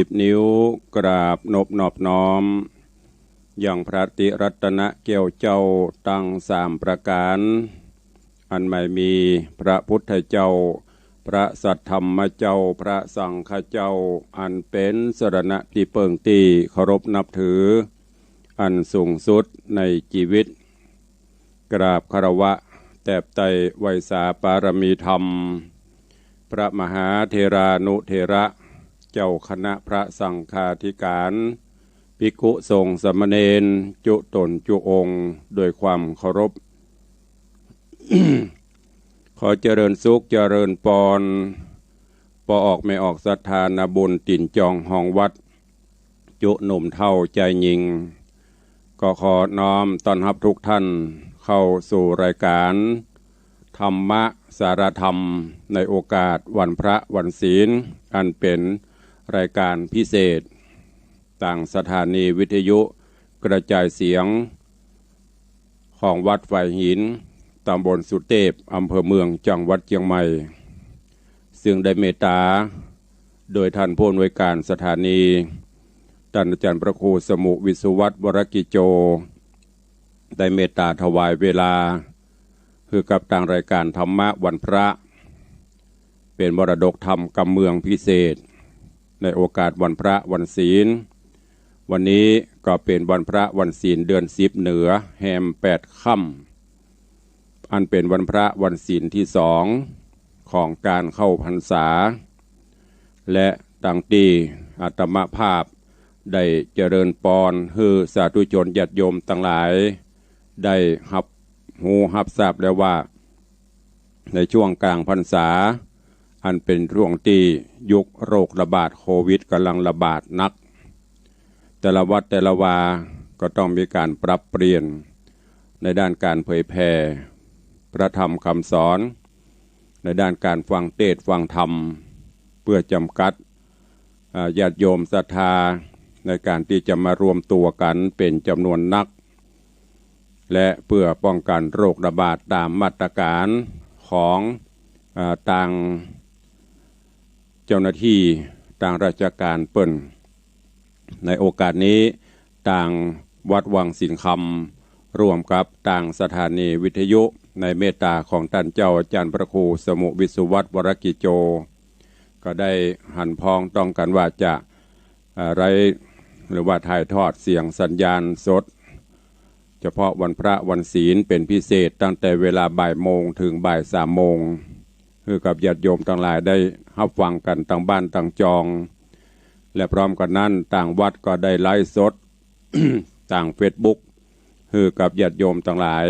10 นิ้วกราบนอบน้อมอย่างพระติรัตนแก้วเจ้าตั้ง3ประการอันไม่มีพระพุทธเจ้าพระสัทธรรมเจ้าพระสังฆเจ้าอันเป็นสรณะที่เปิ่งตีเคารพนับถืออันสูงสุดในชีวิตกราบคารวะแตบไตไวยสาปารมีธรรมพระมหาเถรานุเถระเจ้าคณะพระสังฆาธิการภิกขุสงฆ์สามเณรจุตนจุองค์โดยความเคารพ ขอเจริญสุขเจริญปอนปออกไม่ออกศรัทธานาบุญติ่นจองห้องวัดจุหนุ่มเท่าใจยิงก็ขอน้อมต้อนรับทุกท่านเข้าสู่รายการธรรมะสารธรรมในโอกาสวันพระวันศีลอันเป็นรายการพิเศษต่างสถานีวิทยุกระจายเสียงของวัดฝ่ายหินตำบลสุเทพอำเภอเมืองจังหวัดเชียงใหม่ซึ่งได้เมตตาโดยท่านผู้อำนวยการสถานีท่านอาจารย์พระครูสมุวิสุวัฒน์วรกิจโจได้เมตตาถวายเวลาคือกับทางรายการธรรมะวันพระเป็นมรดกธรรมกำเมืองพิเศษในโอกาสวันพระวันศีลวันนี้ ก็เป็นวันพระวันศีลเดือน10เหนือแฮม8ค่ำอันเป็นวันพระวันศีลที่2ของการเข้าพรรษาและตั้งตีอาตมภาพได้เจริญปอนคือสาธุชนญาติโยมทั้งหลายได้รับหูรับทราบแล้วว่าในช่วงกลางพรรษาอันเป็นช่วงที่ยุคโรคระบาดโควิดกำลังระบาดหนักแต่ละวัดแต่ละวาก็ต้องมีการปรับเปลี่ยนในด้านการเผยแผ่พระธรรมคำสอนในด้านการฟังเทศน์ฟังธรรมเพื่อจำกัดญาติโยมศรัทธาในการที่จะมารวมตัวกันเป็นจำนวนนักและเพื่อป้องกันโรคระบาดตามมาตรการของต่างเจ้าหน้าที่ต่างราชการเปิ้นในโอกาสนี้ต่างวัดวังสินคำร่วมกับต่างสถานีวิทยุในเมตตาของท่านเจ้าอาจารย์พระครูสมุวิสุวัฒน์วรกิจโจก็ได้หันพ้องต้องกันว่าจะไรหรือว่าถ่ายทอดเสียงสัญญาณสดเฉพาะวันพระวันศีลเป็นพิเศษตั้งแต่เวลาบ่ายโมงถึงบ่าย3 โมงคือกับญาติโยมทั้งหลายได้รับฟังกันต่างบ้านต่างจองและพร้อมกันนั้นต่างวัดก็ได้ไลฟ์สด ต่างเฟซบุ๊กคือกับญาติโยมทั้งหลาย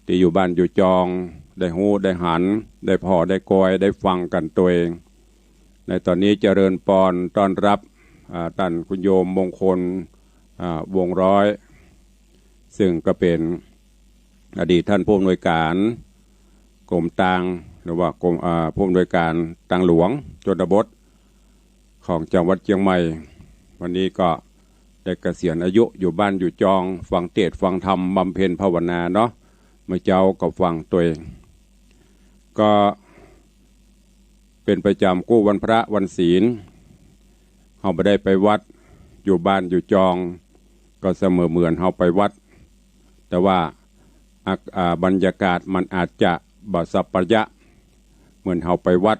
ที่อยู่บ้านอยู่จองได้หูได้หันได้พอได้กอยได้ฟังกันตัวเองในตอนนี้เจริญปอนต้อนรับท่านคุณโยมมงคลวงร้อยซึ่งก็เป็นอดีตท่านผู้อำนวยการกรมต่างหรือว่ากรมผู้อำนวยการทางหลวงชนบทของจังหวัดเชียงใหม่วันนี้ก็ได้เกษียณอายุอยู่บ้านอยู่จองฟังเทศน์ฟังธรรมบำเพ็ญภาวนาเนาะเมื่อเจ้าก็ฟังตัวเองก็เป็นประจำกู้วันพระวันศีลเขาไม่ได้ไปวัดอยู่บ้านอยู่จองก็เสมอเหมือนเขาไปวัดแต่ว่าบรรยากาศมันอาจจะบ่สัปปะยะเหมือนเขาไปวัด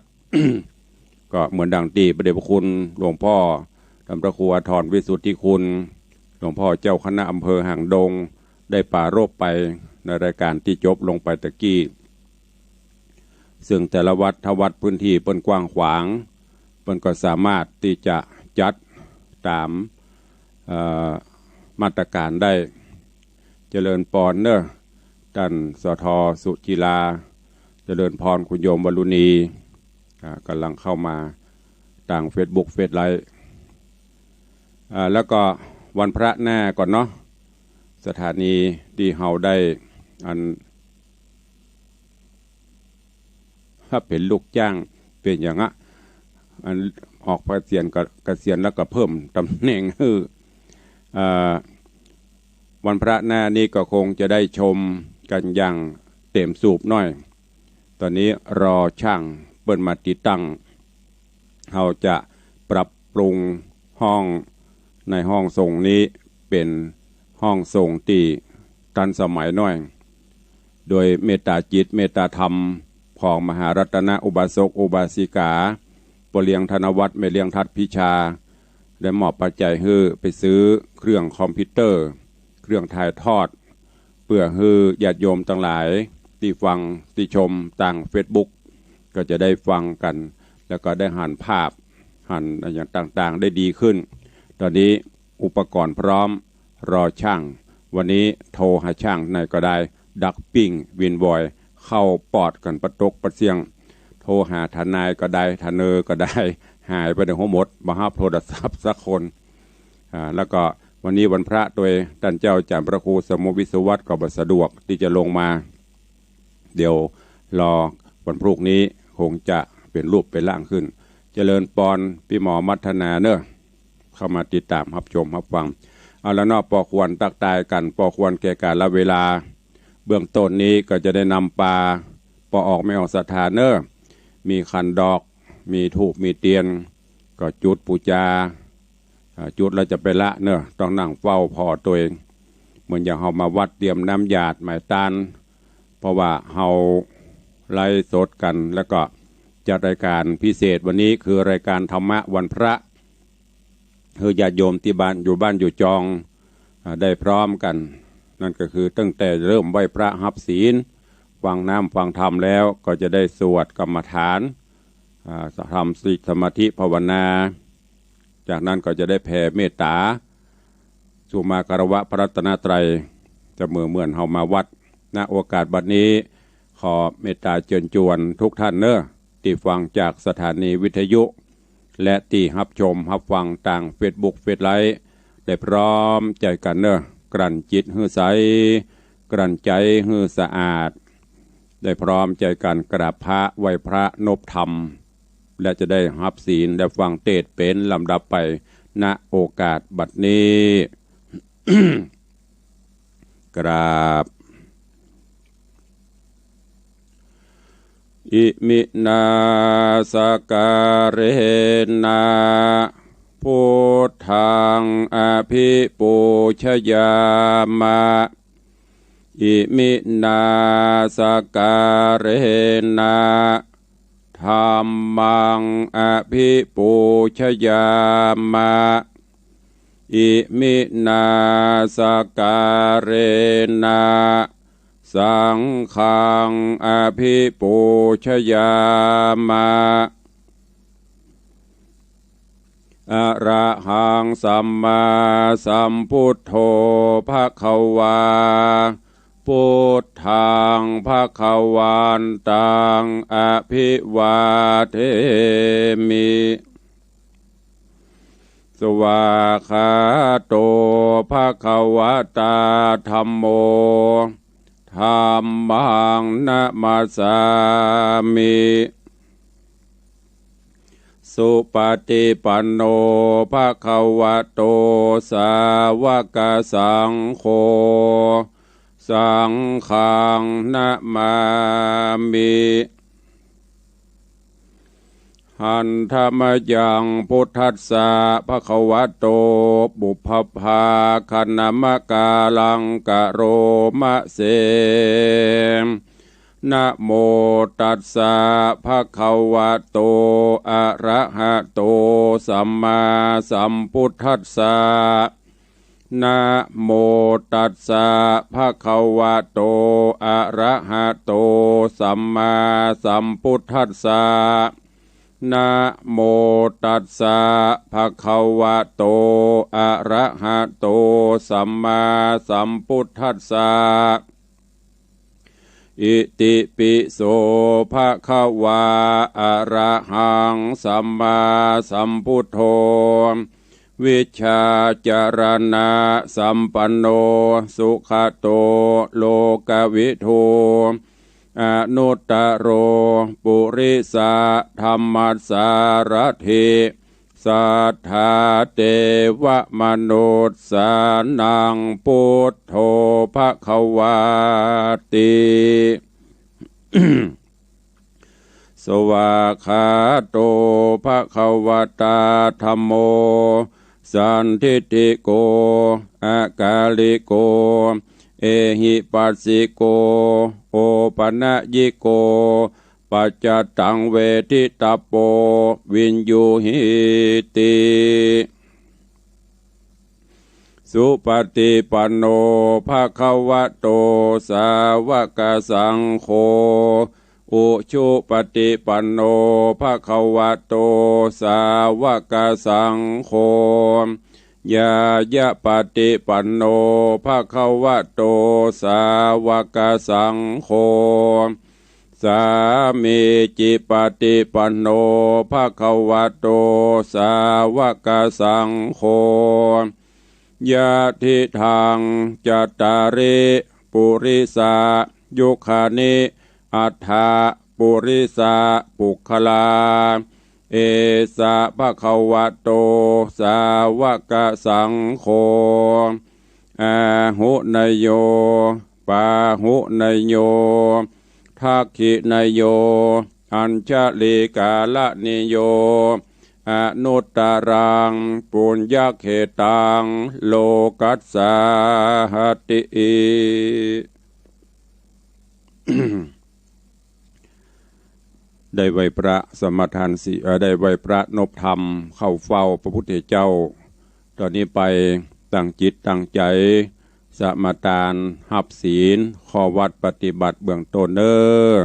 ก็เหมือนดังที่พระเดชพระคุณหลวงพ่อท่านพระครูอาทรวิสุทธิคุณหลวงพ่อเจ้าคณะอำเภอหางดงได้ปรารภไปในรายการที่จบลงไปตะกี้ซึ่งแต่ละวัดถ้าวัดพื้นที่เปิ้นกว้างขวางเปิ้นก็สามารถที่จะจัดตามมาตรการได้เจริญปอนเนอะท่านสท.สุจิลาเจริญพรคุณโยมวรุณีกำลังเข้ามาต่างเฟซบุ๊กเฟซไลน์แล้วก็วันพระหน้าก่อนเนาะสถานีที่เฮาได้อันถ้าเป็นลูกจ้างเป็นอย่างอ่ะอันออกเกษียณกับเกษียณแล้วก็เพิ่มตำแหน่งวันพระหน้านี้ก็คงจะได้ชมกันอย่างเต็มสูบหน่อยตอนนี้รอช่างเปิดมาติดตั้งเราจะปรับปรุงห้องในห้องส่งนี้เป็นห้องส่งที่ทันสมัยหน่อยโดยเมตตาจิตเมตตาธรรมของมหารัตนอุบาสกอุบาสิกาปเลียงธนวัฒน์แม่เลียงทัดพิชาได้มอบปัจจัยให้ไปซื้อเครื่องคอมพิวเตอร์เครื่องถ่ายทอดเพื่อให้ญาติโยมทั้งหลายที่ฟังที่ชมต่างเฟซบุ๊กก็จะได้ฟังกันแล้วก็ได้หันภาพหันอย่างต่างๆได้ดีขึ้นตอนนี้อุปกรณ์พร้อมรอช่างวันนี้โทรหาช่างในก็ได้ดักปิ้งวินวอยเข้าปอดกันประตกประเสียงโทรหาทนายก็ได้ทนายก็ได้หายไปในหัวหมดมาหาโทรศัพท์สักคนแล้วก็วันนี้วันพระโดยท่านเจ้าอาจารย์พระครูสมุวิสุวัฒน์ก็บ่สะดวกที่จะลงมาเดี๋ยวรอวันพรุ่งนี้คงจะเป็นรูปเป็นร่างขึ้นเจริญปอนพี่หมอมัฒนาเนอะเข้ามาติดตามรับชมรับฟังเอาละเนาะพอควรตักตายกันพอควรแก่กาลเวลาเบื้องต้นนี้ก็จะได้นำปลาปอออกไม่ออกศรัทธาเนอะมีขันดอกมีธูปมีเทียนก็จุดปูจาจุดเราจะไปละเนอะต้องนั่งเฝ้าพอตัวเองเหมือนอย่างเฮามาวัดเตรียมน้ำหยาดหมายตานเพราะว่าเฮาไล่สดกันแล้วก็จัดรายการพิเศษวันนี้คือรายการธรรมะวันพระคือญาติโยมที่บ้านอยู่จอง ได้พร้อมกันนั่นก็คือตั้งแต่เริ่มไหว้พระหับศีลฟังน้ำฟังธรรมแล้วก็จะได้สวดกรรมฐานทำสมาธิภาวนาจากนั้นก็จะได้แผ่เมตตาสุมาคารวะพระรัตนตรัยจะเหมือนเฮามาวัดณโอกาสบัดนี้ขอเมตตาเชิญชวนทุกท่านเนอะที่ฟังจากสถานีวิทยุและที่รับชมรับฟังต่างเฟซบุ๊กเฟซไลฟ์ได้พร้อมใจกันเนอะกลั่นจิตให้ใสกลั่นใจให้สะอาดได้พร้อมใจกันกราบพระไหว้พระนบธรรมและจะได้รับศีลและฟังเทศน์เป็นลำดับไปณโอกาสบัดนี้ กราบอิมินาสการเรนะพุทธังอภิปูชยามะอิมินาสการเรนะธัมมังอภิปูชยามะอิมินาสการเรนะสังฆังอภิปูชยามะอะระหังสัมมาสัมพุทโธภควาพุทธังภควันตังอภิวาเทมิสวากขาโตภควตาธัมโมธัมมังนะมัสสามิสุปฏิปันโนภควโตสาวกสังโฆสังฆังนะมามิหันธรรมยังพุทธัสสะภควโตบุพพาคณมกาลังกะโรมะเสนะโมตัสสะภควโตอะระหะโตสัมมาสัมพุทธัสสะนะโมตัสสะภควโตอะระหะโตสัมมาสัมพุทธัสสะนะโมตัสสะภควโตอะระหะโตสัมมาสัมพุทธัสสะอิติปิโสภควาอะระหังสัมมาสัมพุทโธวิชชาจารณะสัมปันโนสุขโตโลกวิทูอนุตตโรปุริสะธรรมสารถิสัทธาเทวมนุษย์สานังพุทโธภควาติ สวากขาโตภควตาธัมโมสันทิฏฐิโกอากาลิโกเอหิปัสสิโกโอปนะยิโกปัจจตังเวทิตาโปวินยูหิติสุปฏิปันโนภควโตสาวกสังโฆอุชุปฏิปันโนภควโตสาวกสังโฆยายะปฏิปันโนภควโตสาวกสังโฆสามีจิปฏิปันโนภควโตสาวกสังโฆยะทิทังจัตตาริปุริสายุคานิอัฏฐาปุริสาปุคลาเอสะภควโตสาวกสังโฆอาหุนยโยปาหุนยโยทักขินยโยอัญชลิกาลนิโยอนุตตรังปุญญเขตังโลกัสสาหติ ได้ไหวพระสมทานศีลได้ไหวพระนบธรรมเข้าเฝ้าพระพุทธเจ้าตอนนี้ไป ตั้งจิตตั้งใจสมาทานหับศีลข้อวัดปฏิบัติเบื้องต้นเด้อ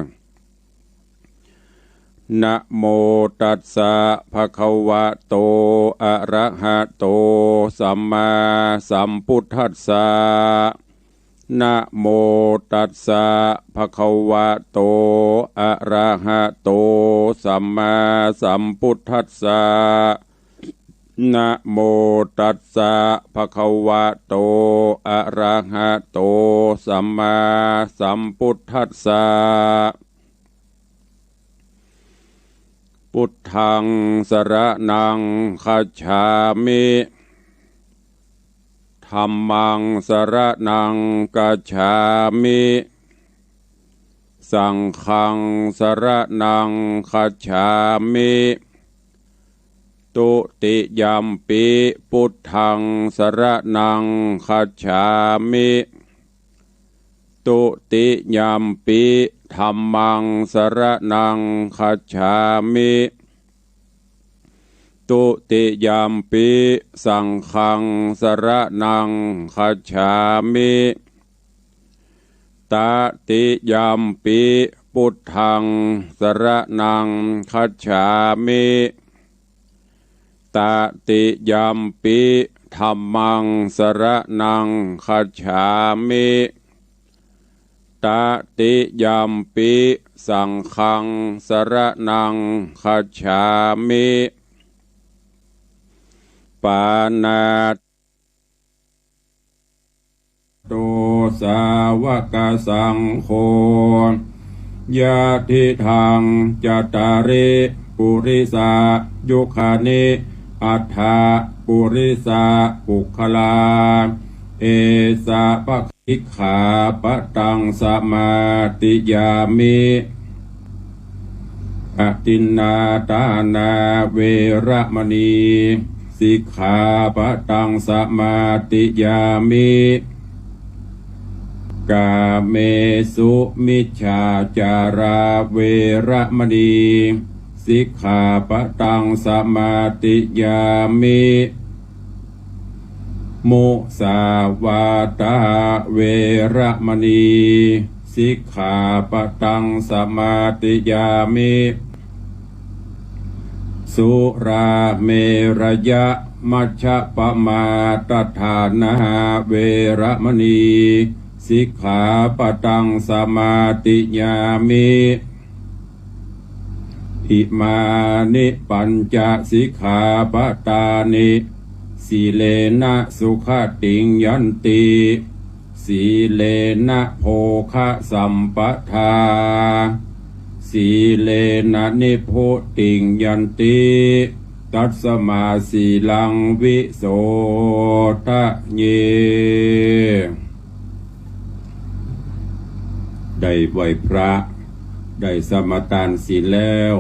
นะโมตัสสะภะคะวะโตอะระหะโตสัมมาสัมพุทธัสสะนะโมตัสสะภะคะวะโตอะระหะโตสัมมาสัมพุทธัสสะนะโมตัสสะภะคะวะโตอะระหะโตสัมมาสัมพุทธัสสะพุทธังสรณังคัจฉามิธัมมังสรณังกัจฉามิสังฆังสรณังคัจฉามิตุติยัมปิพุทธังสรณังคัจฉามิตุติยัมปิธัมมังสรณังคัจฉามิตุติยัมปิสังฆังสรณังคัจฉามิตติยัมปิพุทธังสรณังคัจฉามิตติยัมปิธัมมังสรณังคัจฉามิตติยัมปิสังฆังสรณังคัจฉามิปานาโตสาวกสังโฆยะทิทังจัตตาริปุริสายุคานิอัฏฐาปุริสาปุคลาเอสะปะคิขาปะตังสมาติยามิอตินนาตานาเวระมณีสิกขาปะตังสมาติยามิกาเมสุมิจฉาจาราเวระมณีสิกขาปะตังสมาติยามิมุสาวาตาเวระมณีสิกขาปะตังสมาติยามิสุราเมรยะมัชฌะปมาตฐานาเวระมณีสิกขาปะตังสมาติยามิอิมานิปัญจสิกขาปตานิสีเลนะสุขติงยันติสีเลนะโภคะสัมปทาสีเลนะนิโพติงยันติตัสมาสีลังวิโสทะเยได้ไหวพระได้สมาทานศีลแล้ว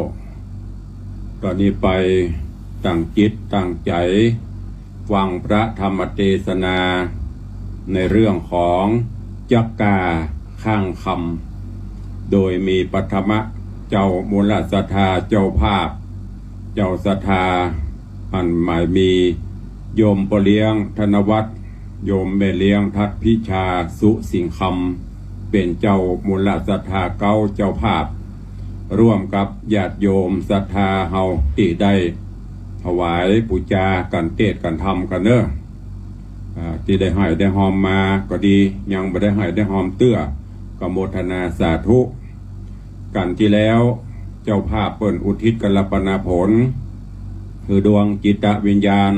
ตอนนี้ไปตั้งจิตตั้งใจฟังพระธรรมเทศนาในเรื่องของจักกาข้างคำโดยมีปัทมะเจ้ามูลศรัทธาเจ้าภาพเจ้าศรัทธาอันหมายมีโยมปเลี้ยงธนวัฒน์โยมแม่เลี้ยงทัดพิชาสุสิงคำเป็นเจ้ามูลศรัทธาเก้าเจ้าภาพร่วมกับญาติโยมศรัทธาเฮาที่ได้ถวายปูจากันเทศกันธรรมกันเนอะที่ได้ให้ได้หอมมาก็ดียังไม่ได้ให้ได้หอมเตื้อก็โมทนาสาธุกันที่แล้วเจ้าภาพเปิ่นอุทิศกัลปนาผลคือดวงจิตวิญญาณ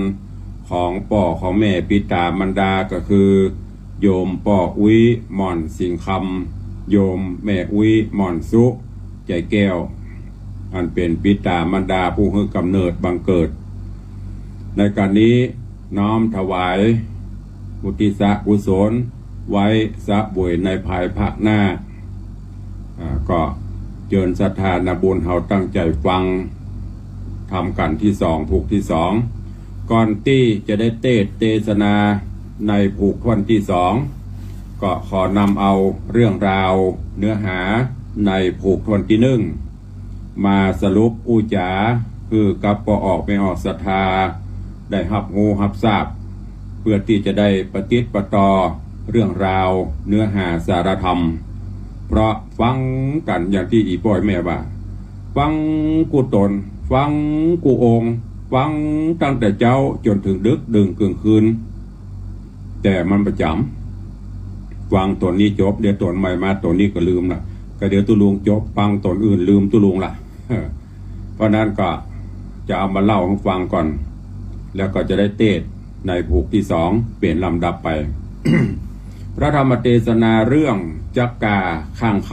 ของพ่อของแม่ปิตามันดาก็คือโยมพ่ออุ้ยหม่อนสิงคำโยมแม่อุ้ยหม่อนสุใจแก้วอันเป็นปิตามันดาผู้ให้กำเนิดบังเกิดในการนี้น้อมถวายอุทิศกุศลไว้สะบวยในภายภาคหน้าก็เจิญศรัทธานาบุญเฮาตั้งใจฟังทำกันที่สองผูกที่สองก่อนที่จะได้เทศนาในผูกวันที่สองก็ขอนำเอาเรื่องราวเนื้อหาในผูกวันที่หนึ่งมาสรุปอุจาคือกับปออกไม่ออกศรัทธาได้หับงูหับทราบ พื่อที่จะได้ปฏิติดประต่อเรื่องราวเนื้อหาสารธรรมเพราะฟังกันอย่างที่อีป้อยแม่ว่าฟังกูตนฟังกูองค์ฟังตั้งแต่เจ้าจนถึงดึกดึงกึ่งคืนแต่มันประจำฟังตัวนี้จบเดี๋ยวตัวใหม่มาตัวนี้ก็ลืมละก็เดี๋ยวตุลุงจบฟังตัวอื่นลืมตุลุงละเพราะนั้นก็จะเอามาเล่าให้ฟังก่อนแล้วก็จะได้เทศในผูกที่สองเปลี่ยนลำดับไป พระธรรมเทศนาเรื่องจักกาข้างค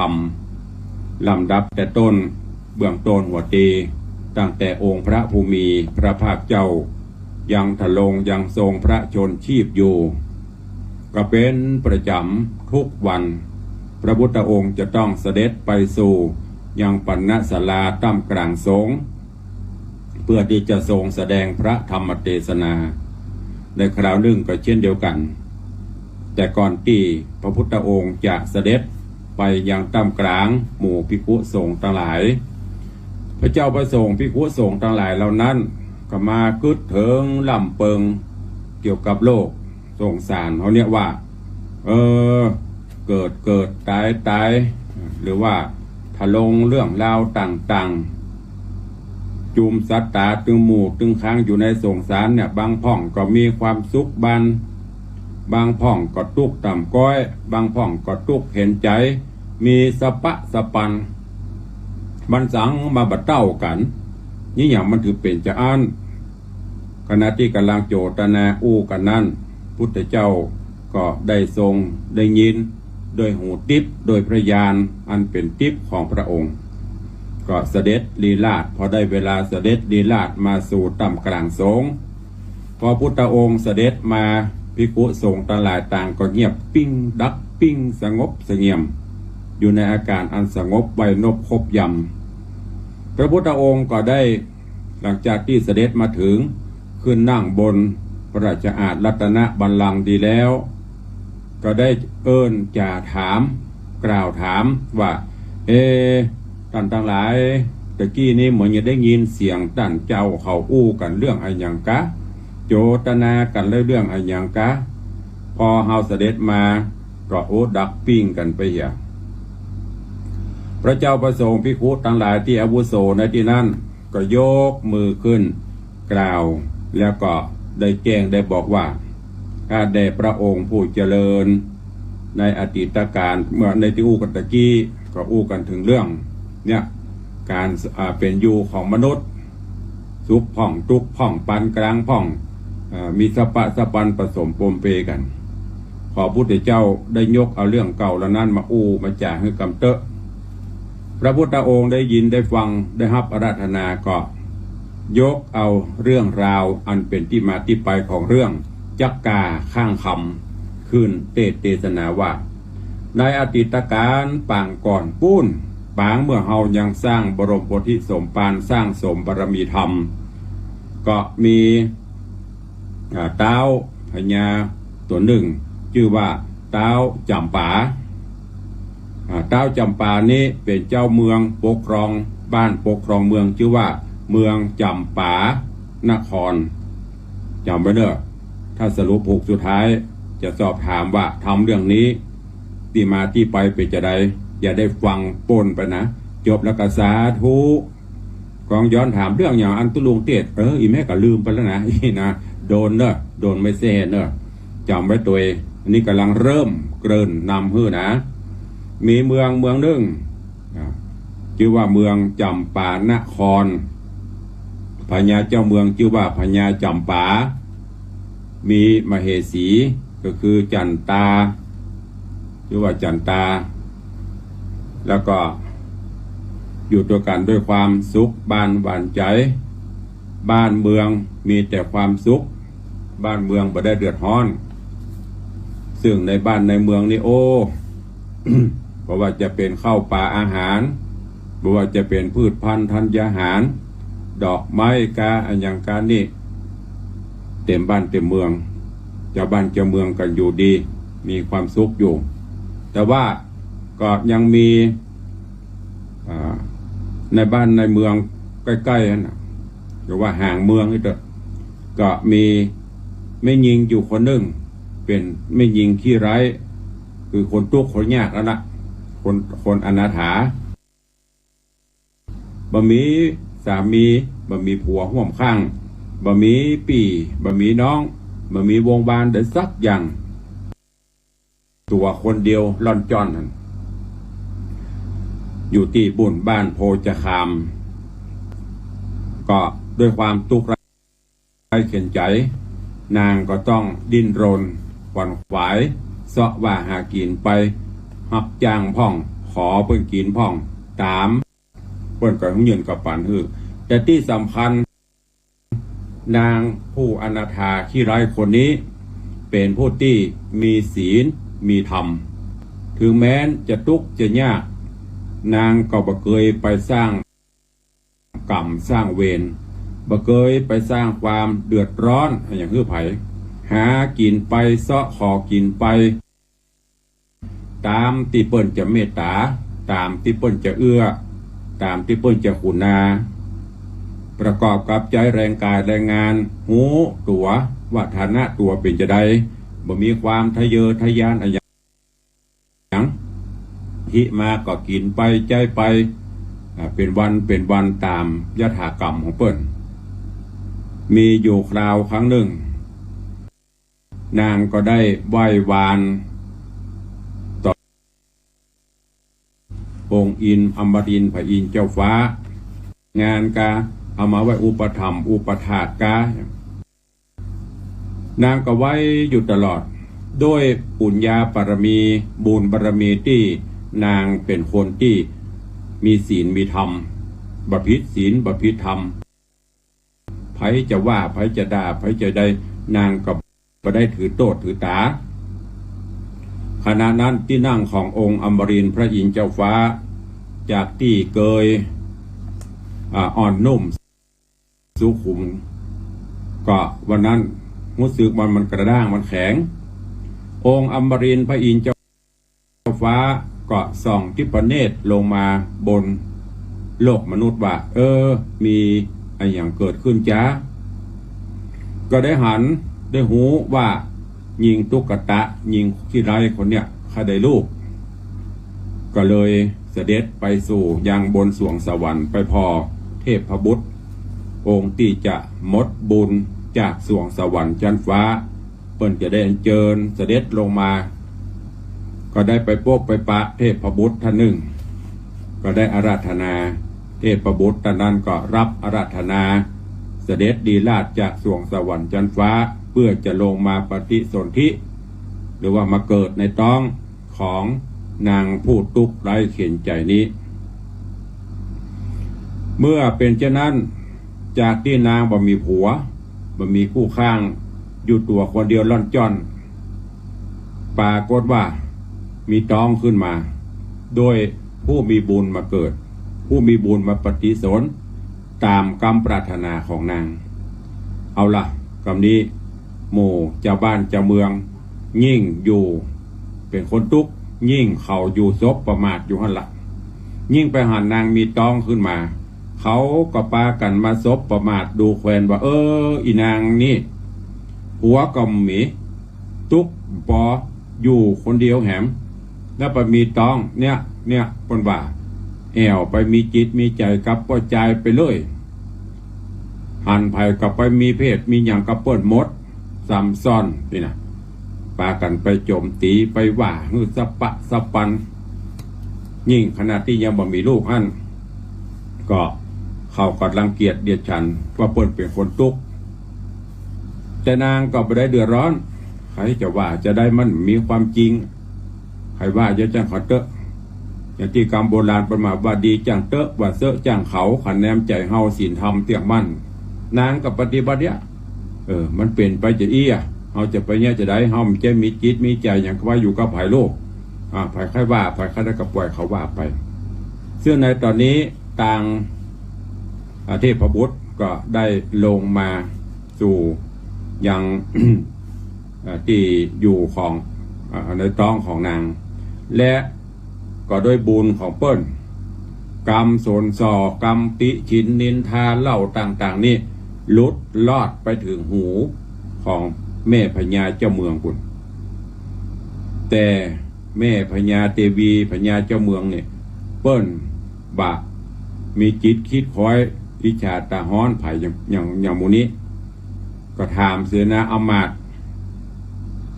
ำลำดับแต่ต้นเบื้องต้นหัวตีตั้งแต่องค์พระภูมิพระภาคเจ้ายังทะลงยังทรงพระชนชีพอยู่ก็เป็นประจำทุกวันพระพุทธองค์จะต้องเสด็จไปสู่ยังปัณณศาลาตั้มกลางสงฆ์เพื่อที่จะทรงแสดงพระธรรมเทศนาในคราวหนึ่งก็เช่นเดียวกันแต่ก่อนที่พระพุทธองค์จะเสด็จไปยังตั้มกลางหมู่ภิกษุสงฆ์ทั้งหลายพระเจ้าประสงค์ภิกษุสงฆ์ทั้งหลายเหล่านั้นก็มากึดเถิงล่ำเปิงเกี่ยวกับโลกสงสารเขาเนี่ยว่าเกิดตายหรือว่าทะลงเรื่องราวต่างๆจุมสัตตาตึงหมู่ตึงค้างอยู่ในสงสารเนี่ยบางพ่องก็มีความสุขบางพ่องก็ทุกข์ต่ำก้อยบางพ่องก็ทุกข์เห็นใจมีสปะสปันมันสังมาบัดเต้ากันนี่อย่างมันถือเป็นจะอันขณะที่กำลังโจตนาอู้กันนั้นพุทธเจ้าก็ได้ทรงได้ยินโดยหูทิพย์โดยพระญาณอันเป็นทิพย์ของพระองค์ก็เสด็จลีลาศพอได้เวลาเสด็จลีลาศมาสู่ต่ำกลางสงฆ์พอพุทธองค์เสด็จมาภิกษุสงฆ์ทั้งหลายต่างก็เงียบปิ้งดับปิ้งสงบเสงี่ยมอยู่ในอาการอันสงบไวนบคบยำพระพุทธองค์ก็ได้หลังจากที่เสด็จมาถึงขึ้นนั่งบนพระราชอาณารัตนบัลลังก์ดีแล้วก็ได้จ่าถามกล่าวถามว่าท่านทั้งหลายตะกี้นี้เหมือนจะได้ยินเสียงท่านเจ้าเขาอู้กันเรื่องอะไรอย่างกะโจตนากันเรื่องอะไรอย่างกะพอเฮาเสด็จมาก็ดักปิ้งกันไปเหี่ยพระเจ้าประสงค์ภิกษุทั้งหลายที่อาวุโสในที่นั้นก็ยกมือขึ้นกล่าวแล้วก็ได้แจ้งได้บอกว่าข้าแต่พระองค์ผู้เจริญในอดีตการเมื่อในที่อู้กันตะกี้ก็อู้กันถึงเรื่องเนี่ยการเป็นอยู่ของมนุษย์สุขพ่องทุกข์พ่องปานกลางพ่องมีสปะสปันผสมปมเปกันขอพุทธเจ้าได้ยกเอาเรื่องเก่าแล้วนั้นมาอู้มาจ่าให้กำเตอะพระพุทธองค์ได้ยินได้ฟังได้รับอาราธนาก็ยกเอาเรื่องราวอันเป็นที่มาที่ไปของเรื่องจักกาข้างคำขึ้นเทศนาว่าในอดีตการปางก่อนปุ้นปางเมื่อเฮายังสร้างบรมโพธิสมภารสร้างสมบารมีธรรมก็มีเท้าพญาตัวหนึ่งชื่อว่าเท้าจำปาเท้าจำปานี้เป็นเจ้าเมืองปกครองบ้านปกครองเมืองชื่อว่าเมืองจำปานครจำไว้เนอะถ้าสรุปผูกสุดท้ายจะสอบถามว่าทำเรื่องนี้ที่มาที่ไปเป็นจะได้อย่าได้ฟังปนไปนะจบแล้วก็สาธุกองย้อนถามเรื่องอย่างอันตุลุงเทศอีแม่ก็ลืมไปแล้วนะนะโดนเนอะโดนไม่เซ่เนอะจำไว้ตัวอันนี้กำลังเริ่มเกริ่นนำฮื้อนะมีเมืองหนึ่งชื่อว่าเมืองจำปานครพญาเจ้าเมืองชื่อว่าพญาจำปามีมเหสีก็คือจันตาชื่อว่าจันตาแล้วก็อยู่ตัวกันด้วยความสุขบ้านหวานใจบ้านเมืองมีแต่ความสุขบ้านเมืองบ่ได้เดือดร้อนซึ่งในบ้านในเมืองนี่เพราะว่าจะเป็นข้าวปลาอาหารเพราะว่าจะเป็นพืชพันธุ์ธัญญาหารดอกไม้กาอันอย่างการนี่เต็มบ้านเต็มเมืองเจ้าบ้านเจ้าเมืองกันอยู่ดีมีความสุขอยู่แต่ว่าก็ยังมีในบ้านในเมืองใกล้ๆนั่นหรือว่าห่างเมืองนี่เถอะก็มี ไม่ยิงอยู่คนหนึ่งเป็นไม่ยิงขี้ไร้คือคนทุกข์คนยากแล้วล่ะคนอนาถาบ่มีสามีบ่มีผัวห่วมข้างบ่มีปี่บ่มีน้องบ่มีวงบานเดินสักอย่างตัวคนเดียวล่อนจ้อนนั่นอยู่ที่บุญบ้านโพจะคามก็ด้วยความทุกข์ร้ายเข็นใจนางก็ต้องดิ้นรนขวนขวายเสาะว่าหากินไปหับจ้างพ่องขอเพิ่นกินพ่องตามเพิ่นก็ยืนกับปันฮือแต่ที่สำคัญนางผู้อนาถาขี้ไร้คนนี้เป็นผู้ที่มีศีลมีธรรมถึงแม้นจะทุกข์จะยากนางก็บ่เคยไปสร้างกรรมสร้างเวรบ่เคยไปสร้างความเดือดร้อนอย่างคือไผหากินไปเสาะขอกินไปตามที่เปิ้นจะเมตตาตามที่เปิ้นจะเอื้อตามที่เปิ้นจะขุนาประกอบกับใจแรงกายแรงงานหูตัวว่าฐานะตัวเป็นจะได้บ่มีความทะเยอทะยานอะไรอย่างที่มาก็กินไปใจไปเป็นวันตามยถากรรมของเปิ้นมีอยู่คราวครั้งหนึ่งนางก็ได้ไหว้วานต่อองค์อินอมรินทร์พระอินทร์เจ้าฟ้างานกาเอามาไว้อุปถัมภ์อุปถากกานางก็ไว้อยู่ตลอดด้วยปุญญาบารมีบุญบารมีที่นางเป็นคนที่มีศีลมีธรรมบพิตรศีลบพิตรธรรมไผจะว่าไผจะด่าไผจะได้นางก็บ่ได้ถือโทษถือตาขณะนั้นที่นั่งขององค์อมรินทร์พระอินทร์เจ้าฟ้าจากที่เกยอ่อนนุ่มสุขุมก็วันนั้นรู้สึกมันกระด้างมันแข็งองค์อมรินทร์พระอินทร์เจ้าฟ้าก็ส่องทิพเนตรลงมาบนโลกมนุษย์ว่ามีอะไรอย่างเกิดขึ้นจ้าก็ได้หันได้หูว่ายิงตุ๊กตะยิงขี้ไร้คนเนี้ยข้าได้ลูกก็เลยเสด็จไปสู่ยังบนสวงสวรรค์ไปพอเทพบุตรองค์ที่จะมดบุญจากสวงสวรรค์ชั้นฟ้าเปิ้นจะได้อัญเชิญเสด็จลงมาก็ได้ไปพบไปปะเทพบุตรท่านหนึ่งก็ได้อาราธนาเทพบุตรท่านนั้นก็รับอาราธนาเสด็จดีลาศจากสวงสวรรค์ชั้นฟ้าเพื่อจะลงมาปฏิสนธิหรือว่ามาเกิดในท้องของนางผู้ทุกข์ไร้เข็ญใจนี้เมื่อเป็นเช่นนั้นจากที่นางบ่มีผัวบ่มีคู่ข้างอยู่ตัวคนเดียวล่อนจ้อนปรากฏว่ามีท้องขึ้นมาโดยผู้มีบุญมาเกิดผู้มีบุญมาปฏิสนธิตามกรรมปรารถนาของนางเอาล่ะกรรมนี้หมู่เจ้าบ้านเจ้าเมืองยิ่งอยู่เป็นคนทุกข์ยิ่งเขาอยู่ซบประมาทอยู่หั่นละยิ่งไปหันนางมีท้องขึ้นมาเขาก็ปากันมาซบประมาทดูแควนว่าอีนางนี่หัวก็มีทุกข์ปออยู่คนเดียวแหมแล้วไปมีท้องเนี่ยปนว่าแอวไปมีจิตมีใจกับปล่อยใจไปเลยหันไผ่กับไปมีเพศมีอย่างกับเปิ้นมดซ้ำซ้อนนี่นะปากันไปโจมตีไปว่าฮือสะปะสะปันยิ่งขณะที่ยังบ่มีลูกหั่นก็เขาก็รังเกียจเดียดฉันว่าเปิ้นเป็นคนทุกข์แต่นางก็บ่ได้เดือดร้อนใครจะว่าจะได้มันมีความจริงใครว่าจะจังเขาเตอะอย่างที่กรรมโบราณประมาณว่าดีจังเตอะว่าเสอะจังเขาขันแนมใจเฮาศีลธรรมเตียงมั่นนางกับปฏิบัติเนี่ยมันเป็นไปจะเฮาจะไปเนี่ยจะได้เฮาจะมีจิตมีใจอย่างว่าอยู่กับภายโลกภายใครว่าภายใครได้กับปล่อยเขาว่าไปซึ่งในตอนนี้ต่างเทพบุตรก็ได้ลงมาสู่ยัง ที่อยู่ของในท้องของนางและก็ด้วยบุญของเปิ้ลกรรมโสนสอกรรมติฉินนินทาเล่าต่างๆนี่ลุดลอดไปถึงหูของ แม่พญาเจ้าเมืองคุณแต่แม่พญาเทวีพญาเจ้าเมืองเนี่ยเปิ้นบะมีจิตคิดคอยอิจฉาตาฮ้อนไผ่อย่างหมูนี้ก็ถามเสนาอมาตย์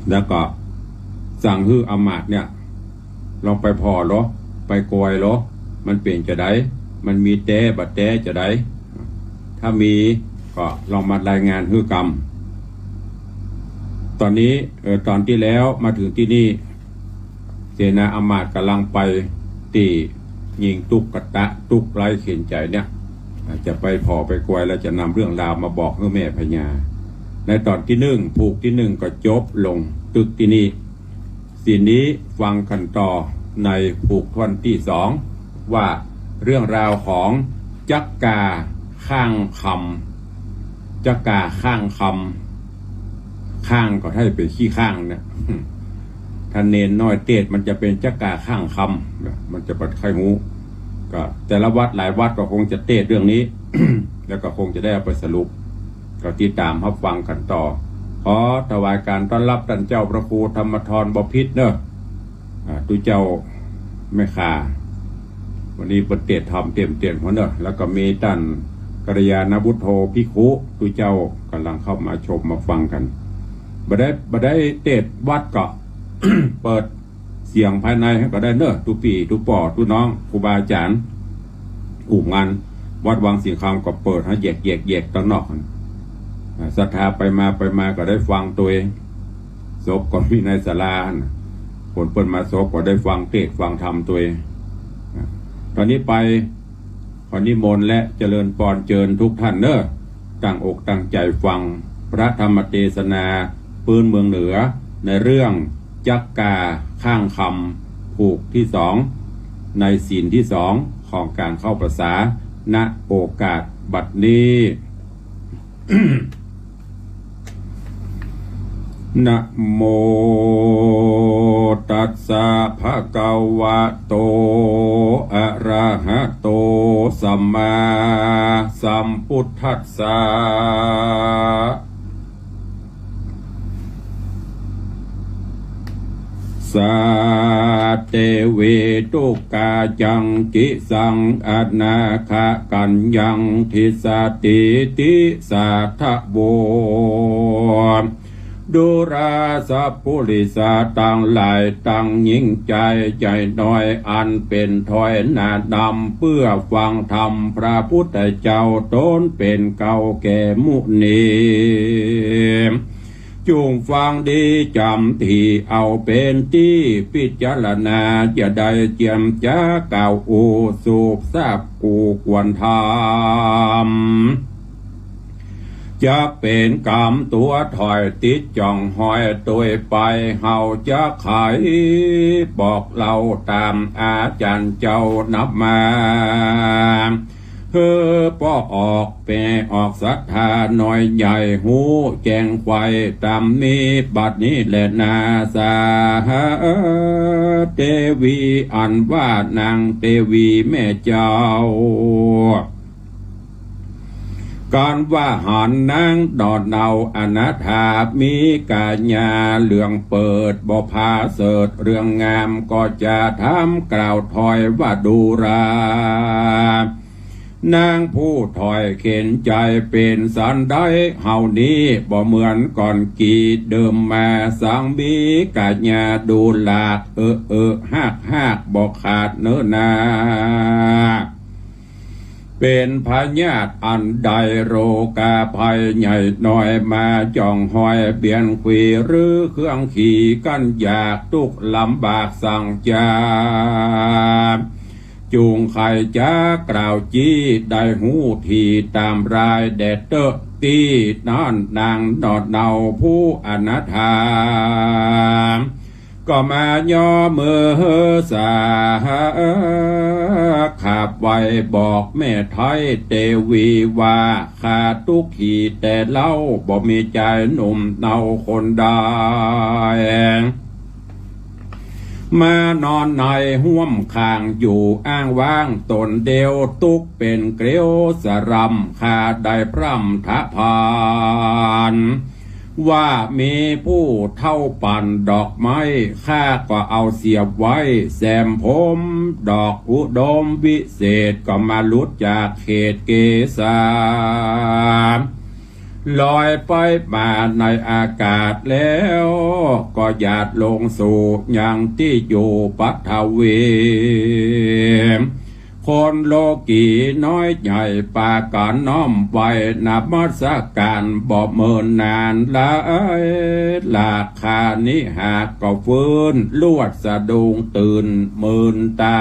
แล้วก็สั่งฮื้ออมาตย์เนี่ยลองไปพอเหรอไปกอยเหรอมันเปลี่ยนจะได้มันมีแต่บัดแต่จะได้ถ้ามีก็ลองมารายงานฮื้อกรรมตอนนี้ตอนที่แล้วมาถึงที่นี่เสนาอมาตย์กำลังไปตียิงตุกกะตะตุกไร้เขียนใจเนี่ยจะไปพอไปกวยแล้วจะนำเรื่องราวมาบอกให้แม่พญาในตอนที่หนึ่งผูกที่หนึ่งก็จบลงตึกที่นี่สิ่งนี้ฟังกันต่อในผูกท่อนที่สองว่าเรื่องราวของจักกาข้างคำจักกาข้างคำข้างก็ให้เป็นขี้ข้างเนี่ยถ้าเนนน้อยเตดมันจะเป็นจักกาข้างคำมันจะปัดไข่หูก็แต่ละวัดหลายวัดก็คงจะเตดเรื่องนี้ แล้วก็คงจะได้เอาไปสรุปก็ติดตามรับฟังกันต่อขอถวายการต้อนรับท่านเจ้าพระครูธรรมธรบพิตรเนอะตุเจ้าแม่ข่าวันนี้ประเทศทำเต็มหัวเนอะแล้วก็มีท่านกัลยาณวุฒโธภิกขุตุเจ้ากำลังเข้ามาชมมาฟังกันบ่ได้เตดวัดก็ เปิดเสียงภายในก็ได้เนอะตุปีตุป่อตุน้องครูบาอาจารย์อุกงานวัดวังสิงคำก็เปิดให้แยกตอนนอกศรัทธาไปมาก็ได้ฟังตัวเองศพก็มีในศาลาคนเปิดมาศพก็ได้ฟังเทศฟังธรรมตัวเองตอนนี้ไปขอนิมนต์และเจริญพรเจิญทุกท่านเนอะตั้งอกตั้งใจฟังพระธรรมเทศนาปืนเมืองเหนือในเรื่องจักกาข้างคำผูกที่สองในศีลที่สองของการเข้าภาษาณโอกาสบัดนี้ นะโมตัสสะภะคะวะโตอะระหะโตสัมมาสัมพุทธัสสะสาเตเวตุกาจังกิสังอนาคากัญญังทิสติติสาทะโวดุราสัพพุริสาตังหลายตังยิ่งใจน้อยอันเป็นถอยหน้าดำเพื่อฟังธรรมพระพุทธเจ้าตนเป็นเก่าแก่มุนีจุงฟังดีจำที่เอาเป็นที่พิจารณาจะได้เจียมจ้าเก่าอูสูบทราบกูควรทำจะเป็นกรรมตัวถอยติดจ่องหอยตัวไปเฮาจะไขบอกเราตามอาจารย์เจ้านับมาป้อออกเปออกศรัทธาหน่อยใหญ่หูแจงไฟตามนี้บัดนี้แหละนาสาเทวีอันว่านางเทวีแม่เจ้าการว่าหันนางดอดเนาอนาถามีกาญาเหลืองเปิดบ่พาเสดเรื่องงามก็จะทำกล่าวถอยว่าดูรานางผู้ถอยเข็นใจเป็นสันได้เฮานี้บ่เหมือนก่อนกีเดิมมาสังบีกาญาดูหลากหักบ่ขาดเนื้อนาเป็นพญาติอันใดโรกาภัยใหญ่น้อยมาจ่องหอยเปลี่ยนขวีหรือเครื่องขี่กันอยากทุกลำบากสั่งจาจูงไข่จ้ากล่าวจี้ได้หูทีตามรายแดดเตอตีนั่นนางดอดเนาผู้อนาถาก็มาย่อมือสาขับไว้บอกแม่ไทยเทวีว่าขาดทุกขีแต่เล่าบ่มีใจหนุ่มเนาคนใดมานอนในห่วมข้างอยู่อ้างว้างตนเดียวตุกเป็นเกลียวสรำขาดได้พร่ำทะพาน ว่ามีผู้เท่าปั่นดอกไม้ข้าก็เอาเสียบไว้แซมผมดอกอุดมวิเศษก็มาลุดจากเขตเกษาลอยไปมาในอากาศแล้วก็หยาดลงสู่ยังที่อยู่ปัทวี คนโลกีน้อยใหญ่ปากันน้อมไว้นับมัสการบ่เมินนานเลยราคานิหากก็ฟื้นลวดสะดุ้งตื่นมื่นตา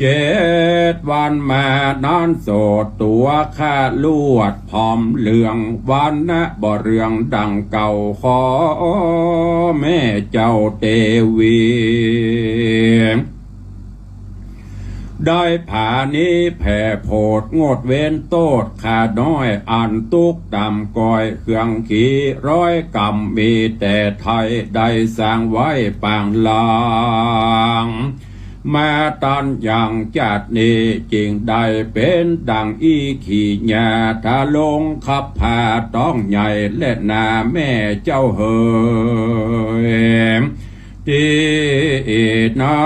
7 วันมานอนโสดตัวข้าลวดพร้อมเหลืองวันนะบ่เรืองดังเก่าขอแม่เจ้าเตวีได้ผานี้แผ่โพดงดเว้นโตดขาน้อยอันตุกตำก้อยเครื่องขี่ร้อยกำมีแต่ไทยได้สร้างไว้ปางลางมาตันอย่างจัดนี้จริงได้เป็นดังอีขี่ญาทาลงขับพาต้องใหญ่และนาแม่เจ้าเฮยตีนา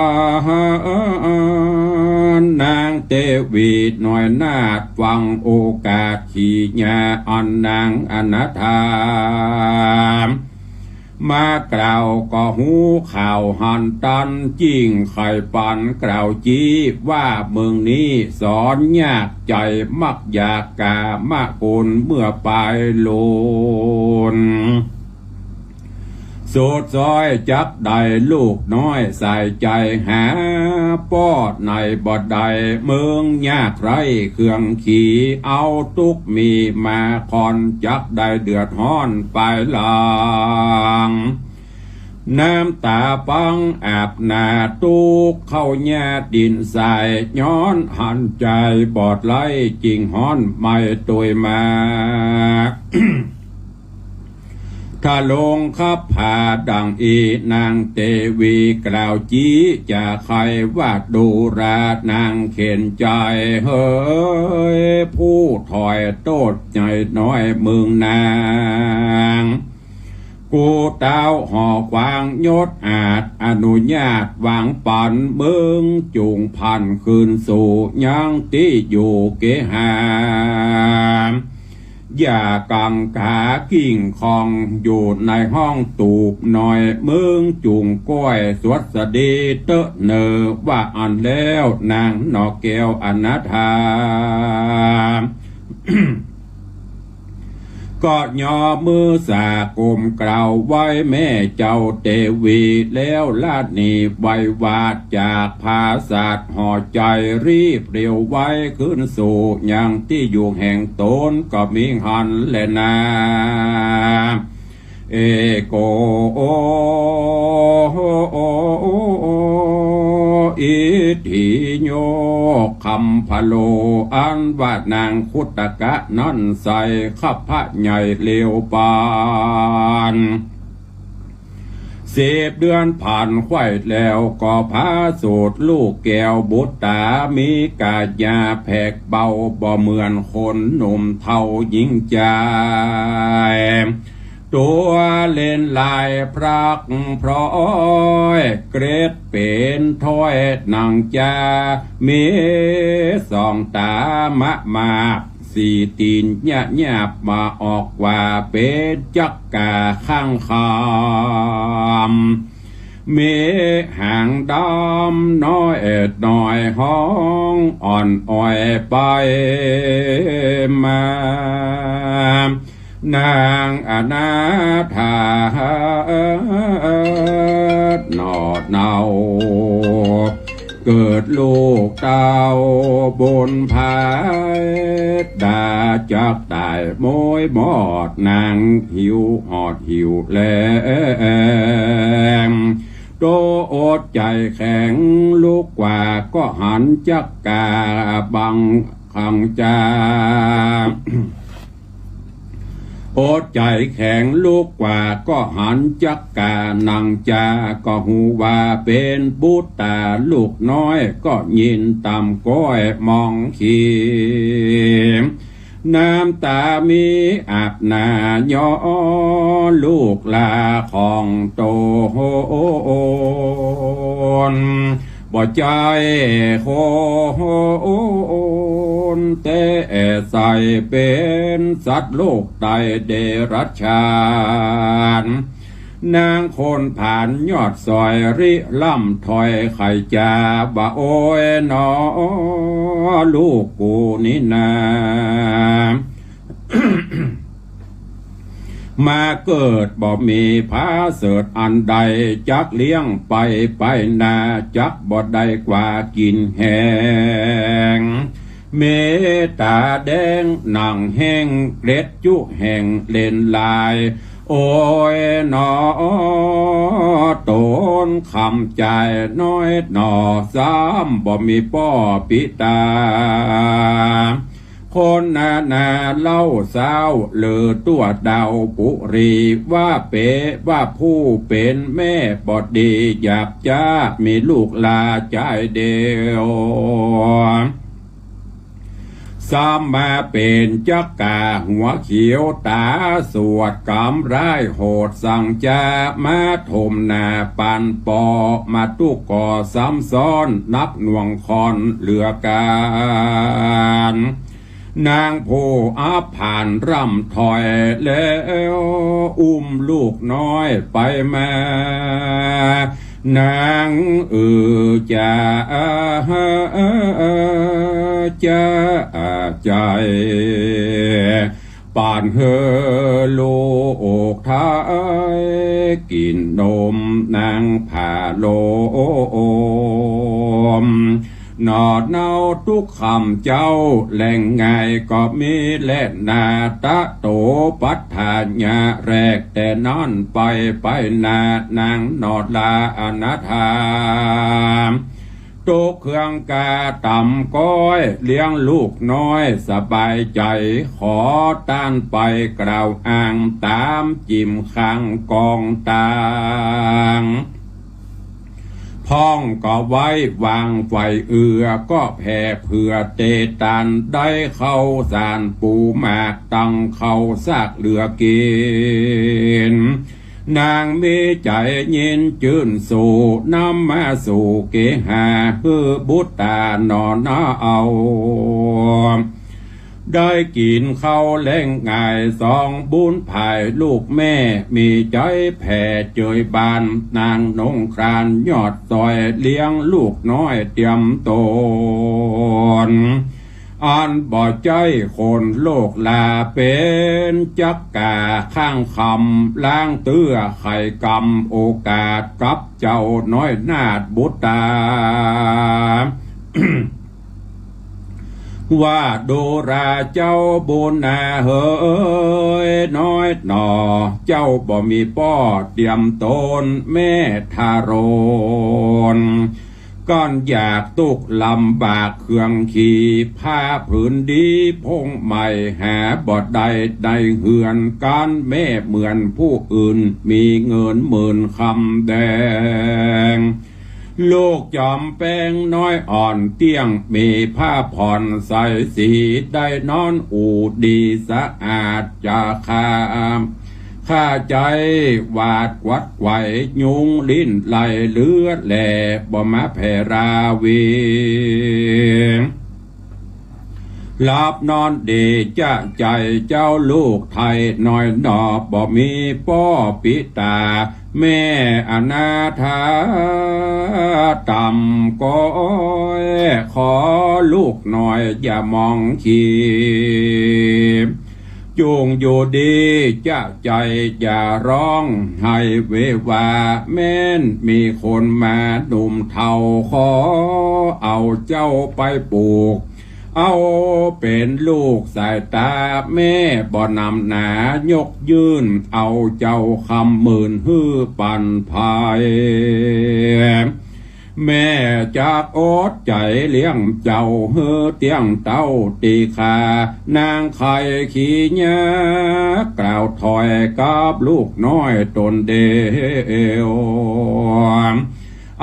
นางเตวีหน่อยนาดฟังโอกาสขี่ญาอันนางอนาถามมากล่าวก็หูข่าวหันตันจิ้งไข่ปันกล่าวจีว่าเมืองนี้สอนยากใจมักอยากกามะกุลเมื่อปลายโลนสูดซอยจับได้ลูกน้อยใส่ใจหาปอดในบ่อใดเมืองยากไรเครื่องขี่เอาตุกมีมาคอนจับได้เดือดห้อนไปลางน้ำตาปังอาบหน้าตุกเข้าแย่ดินใส่ย้อนหันใจบอดไหลจริงห้อนไม่ตุยมา ถ้าลงขับผ่าดังอีนางเตวีกล่าวจีจะใครว่าดูรานางเข็นใจเฮ้ยผู้ถอยโตดใหญ่น้อยเมืองนางกูเต้าห่อควางยศอาจอนุญาตวางปันเมืองจุงพันคืนสู่ยังที่อยู่เกหามอย่ากังขากิ่งคองอยู่ในห้องตูบหน่อยมึงจุงก้อยสวดสดีเตอะเนอว่าอันแล้วนางนอกแก้วอนาถา ก็ย่อมือสากลมกล่าวไว้แม่เจ้าเตวีแล้วลาดนีใบวาดจากภาษาห่อใจรีบเร็วไว้ขึ้นสู่ยังที่อยู่แห่งตนก็มีหันและนาเอโกอิทิโยคำพะโลอันว่านางคุตกะนั่นใส่ขับพระใหญ่เลวปาน10 เดือนผ่านไข่แล้วก็พาสูตรลูกแก้วบุตรตามีกาญาแผกเบาบ่เหมือนคนหนุ่มเท่าหญิงใจตัวเล่นลายพรักพร้อยเกรดเป็นถ้อยนางจามีสองตามะมาสี่ตีนหยาบมาออกว่าเป็นจักกาข้างคามเมหางดำน้อยน้อยห้องอ่อนอ้อยไปมานางอนาถานอดเนาเกิดลูกเต้าบนพายดาจากตายโมยบอดนางหิวหอดหิวแรงโตอดใจแข็งลูกกว่าก็หันจักกาบังขังจาอดใจแข็งลูกกว่าก็หันจักกานังจาก็หูว่าเป็นบุตรตาลูกน้อยก็ยินตามก้อยมองขี น้ำตามีอาบหน้าย้อลูกลาของโตนบ่ใจโคนแต่ใส่เป็นสัตว์โลกไตเดรัจฉานนางคนผ่านยอดซอยริล่ำถอยไข่จาบ่าโอ้ยหนอลูกกูนี่นา มาเกิดบ่มีพาเสดอันใดจักเลี้ยงไปนาจักบ่ได้กว่ากินแหงเมตาแดงหนังแห้งเกล็ดจุแห่งเล่นลายโอ้ยหนอตนคำใจน้อยหนอซ้ำบ่มีป้อปิตาคนนาเล่าสาวเลือตัวดาวปุรีว่าเป๋ว่าผู้เป็นแม่บอดดีหยาบจ้ามีลูกลาใจเดียวซ้ำมาเป็นจักกาหัวเขียวตาสวดกำร้ายโหดสั่งจามาถมนาปันปอมาตุกก่อซ้ำซ้อนนับหน่วงคอนเหลือการนางผู้อาผ่านร่ำถอยแล้วอุ้มลูกน้อยไปมานางจะใจป่านเฮลูกท้ายกินนมนางผ่าโลมนอดเนาทุกคำเจ้าแหล่งไงก็มีแล่นนาตะโตปัฏฐานญาแรกแต่นอนไปนานางนอดลาอนาถามโตเครื่องกาต่ำก้อยเลี้ยงลูกน้อยสบายใจขอต้านไปกล่าวอ้างตามจิ้มข้างกองต่างพ้องก็ไว้วางไฟก็แผ่เพื่อเตตันได้เข้าสารปูหมากตั้งเข้าซากเหลือกินนางมีใจยินจื่นสู่น้ำมาสู่เกหาบุตตานอนเอาได้กินข้าวแล้งง่ายสองบุญภายลูกแม่มีใจแผ่เจยบานนางนงครานยอดซอยเลี้ยงลูกน้อยเตรียมตนอันบ่ใจคนโลกลาเป็นจักกาข้างคำล้างเตื้อไข่กำโอกาสกับเจ้าน้อยนาดบุตตา ว่าดูราเจ้าบุญนาเฮยน้อยหนอเจ้าบ่มีป้อเตรียมตนแม่ทารนก้อนอยากตุกลำบากเครื่องขี่ผ้าผืนดีพงใหม่หาบ่ได้ได้เหือนการแม่เหมือนผู้อื่นมีเงินหมื่นคำแดงลูกจอมแป้งน้อยอ่อนเตี้ยงมีผ้าผ่อนใสสีได้นอนอูดีสะอาดจะข้าใจวาดวัดไหวยุงลิ้นไหลเลือดแหล่บ่มาแผ่ราวีหลับนอนดีจะใจเจ้าลูกไทยน้อยหนอบ่มีป้อปิตาแม่อนาถาต่ำก้อยขอลูกหน่อยอย่ามองขีจุงอยู่ดีจะใจอย่าร้องให้เววาแม่นมีคนมาหนุ่มเทาขอเอาเจ้าไปปลูกเอาเป็นลูกสายตาแม่บ่นำหนายกยื่นเอาเจ้าคำหมื่นฮื้อปันภายแม่จากอดใจเลี้ยงเจ้าเฮือเตียงเต้าตีขานางไข่ขี้ยากล่าวถอยกับลูกน้อยตนเดียว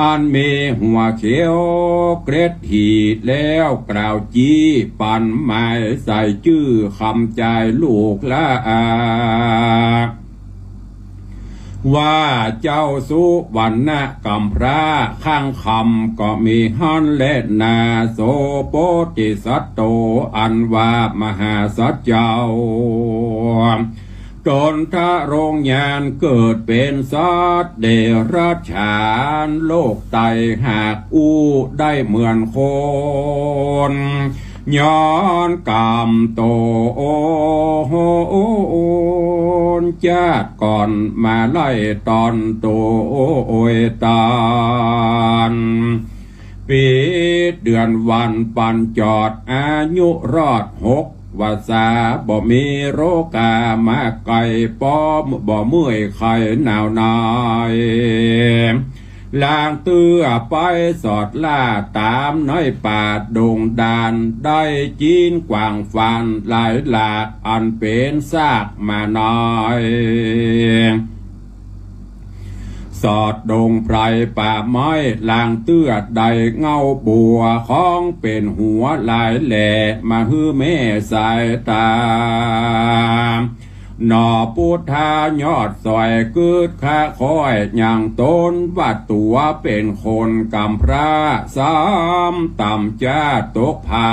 อันเมหัวเขียวเกร็ดหีดแล้วกล่าวจี้ปันหมายใส่ชื่อคำใจลูกละว่าเจ้าสุวรรณกำพระข้างคำก็มีฮันและนาโสโปติสัตโตอันว่ามหาสัจเจ้าจนทะโรงญาณเกิดเป็นสัตว์เดรัจฉานโลกไตหากอู้ได้เหมือนคนย้อนกรรมโตโอญาติก่อนมาไล่ตอนโตโอยตานปีเดือนวันปันจอดอายุรอด6 วาสาบ่มีโรคามาไก่ป้อมบ่เมื่อยไข่หนาวนายลางเตื้อไปสอดล่าตามน้อยป่าดงดานได้จีนกว่างฟันหลายหลากอันเป็นซากมาน้อยสอดดงไพรป่าไม้ลางเตื้อใดเงาบัวของเป็นหัวลายแหล่มาฮือแม่สายตาหนอพุทธายอดสอยกึดข้าคอยอย่างต้นวัดตัวเป็นคนกำพระสามต่ำจ้าตกผ่า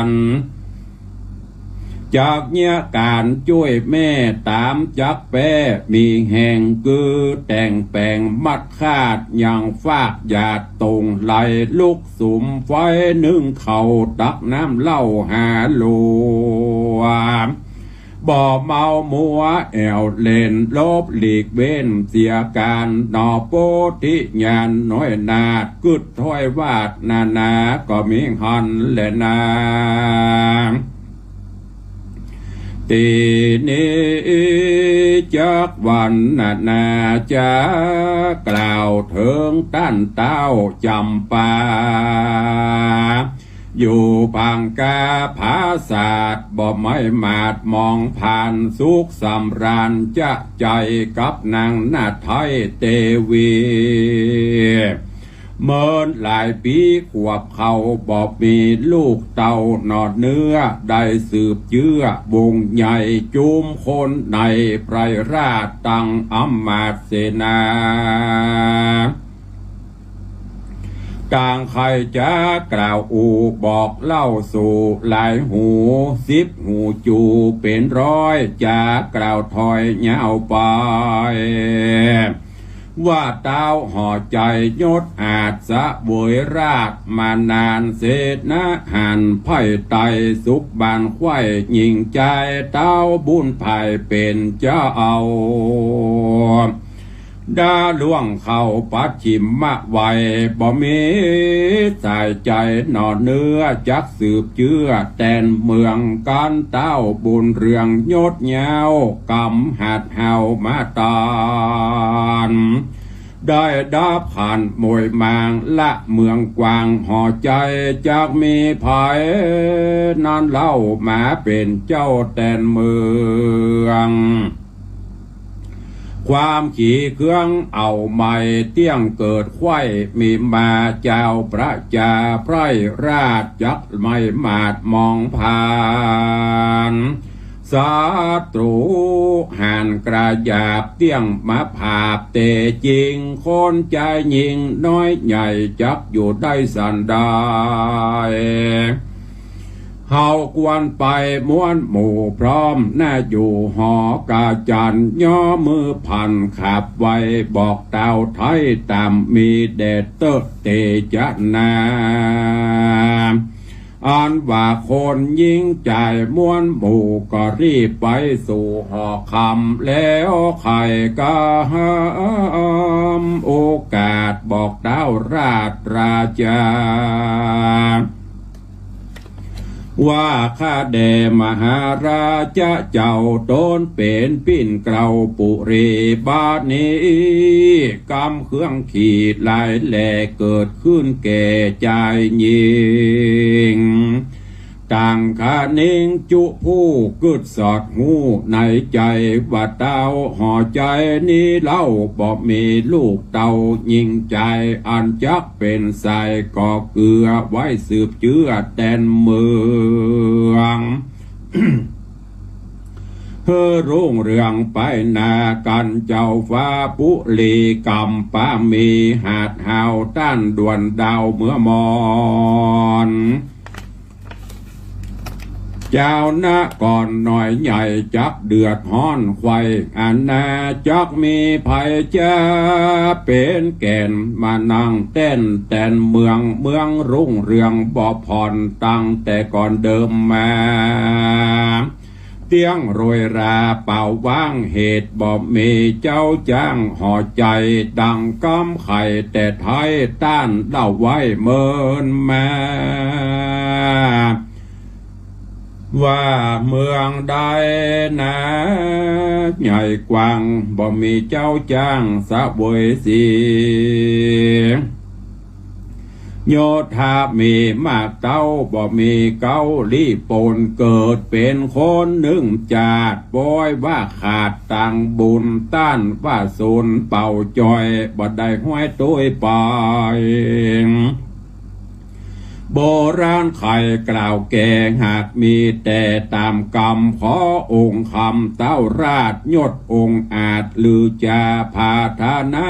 นจากเนี้ยการช่วยแม่ตามจักแป้มีแห่งกือแต่งแปลงมัดคาดอย่างฟากหยาดตรงไหลลุกสุมไฟนึ่งเข่าตักน้ำเหล้าหาลัวบ่เมามัวแอวเล่นลบหลีกเว้นเสียการนอโปธิญาณน้อยนาดกึดถ้อยวาดนาก็มีหันและนาตีนี้จากวันนาจะกล่าวถึงต้านเต้าจำปาอยู่พังกาภาศาสตร์บ่ไม่มาดมองผ่านสุขสำราญจะใจกับนางนาไทยเตวีเมินหลายปีขวบเขาบอกมีลูกเต่านอดเนื้อได้สืบเชื้อวงใหญ่จุมคนในไพรราชตั้งอำมาตย์เสนากลางใครจะกล่าวอูบอกเล่าสู่หลายหู10 หูจูเป็นร้อยจะกล่าวถอยเงาไปว่าเต้าห่อใจยศอาจสะบวยราชมานานเศษนะหันไพ่ไตสุขบานไข่ยิงใจเต้าบุญไผ่เป็นเจ้าเอาดาล่วงเข้าปัดชิมมะไวบ่มีสายใจหนอเนื้อจักสืบเชื่อแต่นเมืองการเต้าบุญเรืองยศเงากำหัดเฮามาตานได้ดาบผ่านมวยมางละเมืองกวางห่อใจจากมีภัยนานเล่ามาเป็นเจ้าแต่นเมืองความขี่เครื่องเอาไม่เตี้ยงเกิดไข้มีมาเจ้าพระจาไพรราชจักไม่มาดมองผ่านศัตรูหันกระยาบเตี้ยงมาผาบเตจริงคนใจยิงน้อยใหญ่จักอยู่ได้สันได้เฮากวนไปม้วนหมู่พร้อมหน้าอยู่หอกาจันย่อมือพันขับไว้บอกเต่าไทยตามมีเดชเตเตจนาอันว่าคนยิ่งใจม้วนหมู่ก็รีบไปสู่หอคำแล้วใครก็ห้ามโอกาสบอกเต้าราชราชาว่าข้าแด่มหาราชเจ้าตนเป็นปิ่นเกลาปุรีบาดนี้กำเครื่องขีดลายแหล่เกิดขึ้นแก่ใจยิง ต่างขานิ่งจุผู้กึดสอดหูในใจว่าเต้าห่อใจนี้เล่าบอกมีลูกเต้ายิงใจอันจักเป็นสายก่อเกลือไว้สืบเชื้อแดนเมือง รุ่งเรืองไปนากันเจ้าฟ้าปุลีกำป้ามีหาดหาวต้านด่วนดาวเมื่อมอนเจ้าหน้าก่อนหน่อยใหญ่จักเดือดฮ้อนไข่อันนาจักมีภัยจะเป็นแก่นมานั่งเต้นแต่นเมืองรุ่งเรืองบ่ผ่อนตั้งแต่ก่อนเดิมมาเตียงโรยราเป่าว่างเหตุบ่มีเจ้าจ้างห่อใจดังกำไข่แต่ไทยต้านเล่าไว้เมินมาว่าเมืองใดนะใหญ่กว้างบ่มีเจ้าจ้างสะบวยสีโยธามีมากเต้าบ่มีเก้าลี่ปนเกิดเป็นคนหนึ่งจาดบอยว่าขาดต่างบุญต้านว่าสูนเป่าจอยบ่ได้ห้อยตัวไปโบราณไข่กล่าวแก่หากมีแต่ตามกรรมขอองค์คำเต้าราชยศองค์อาจลือจาพาธานา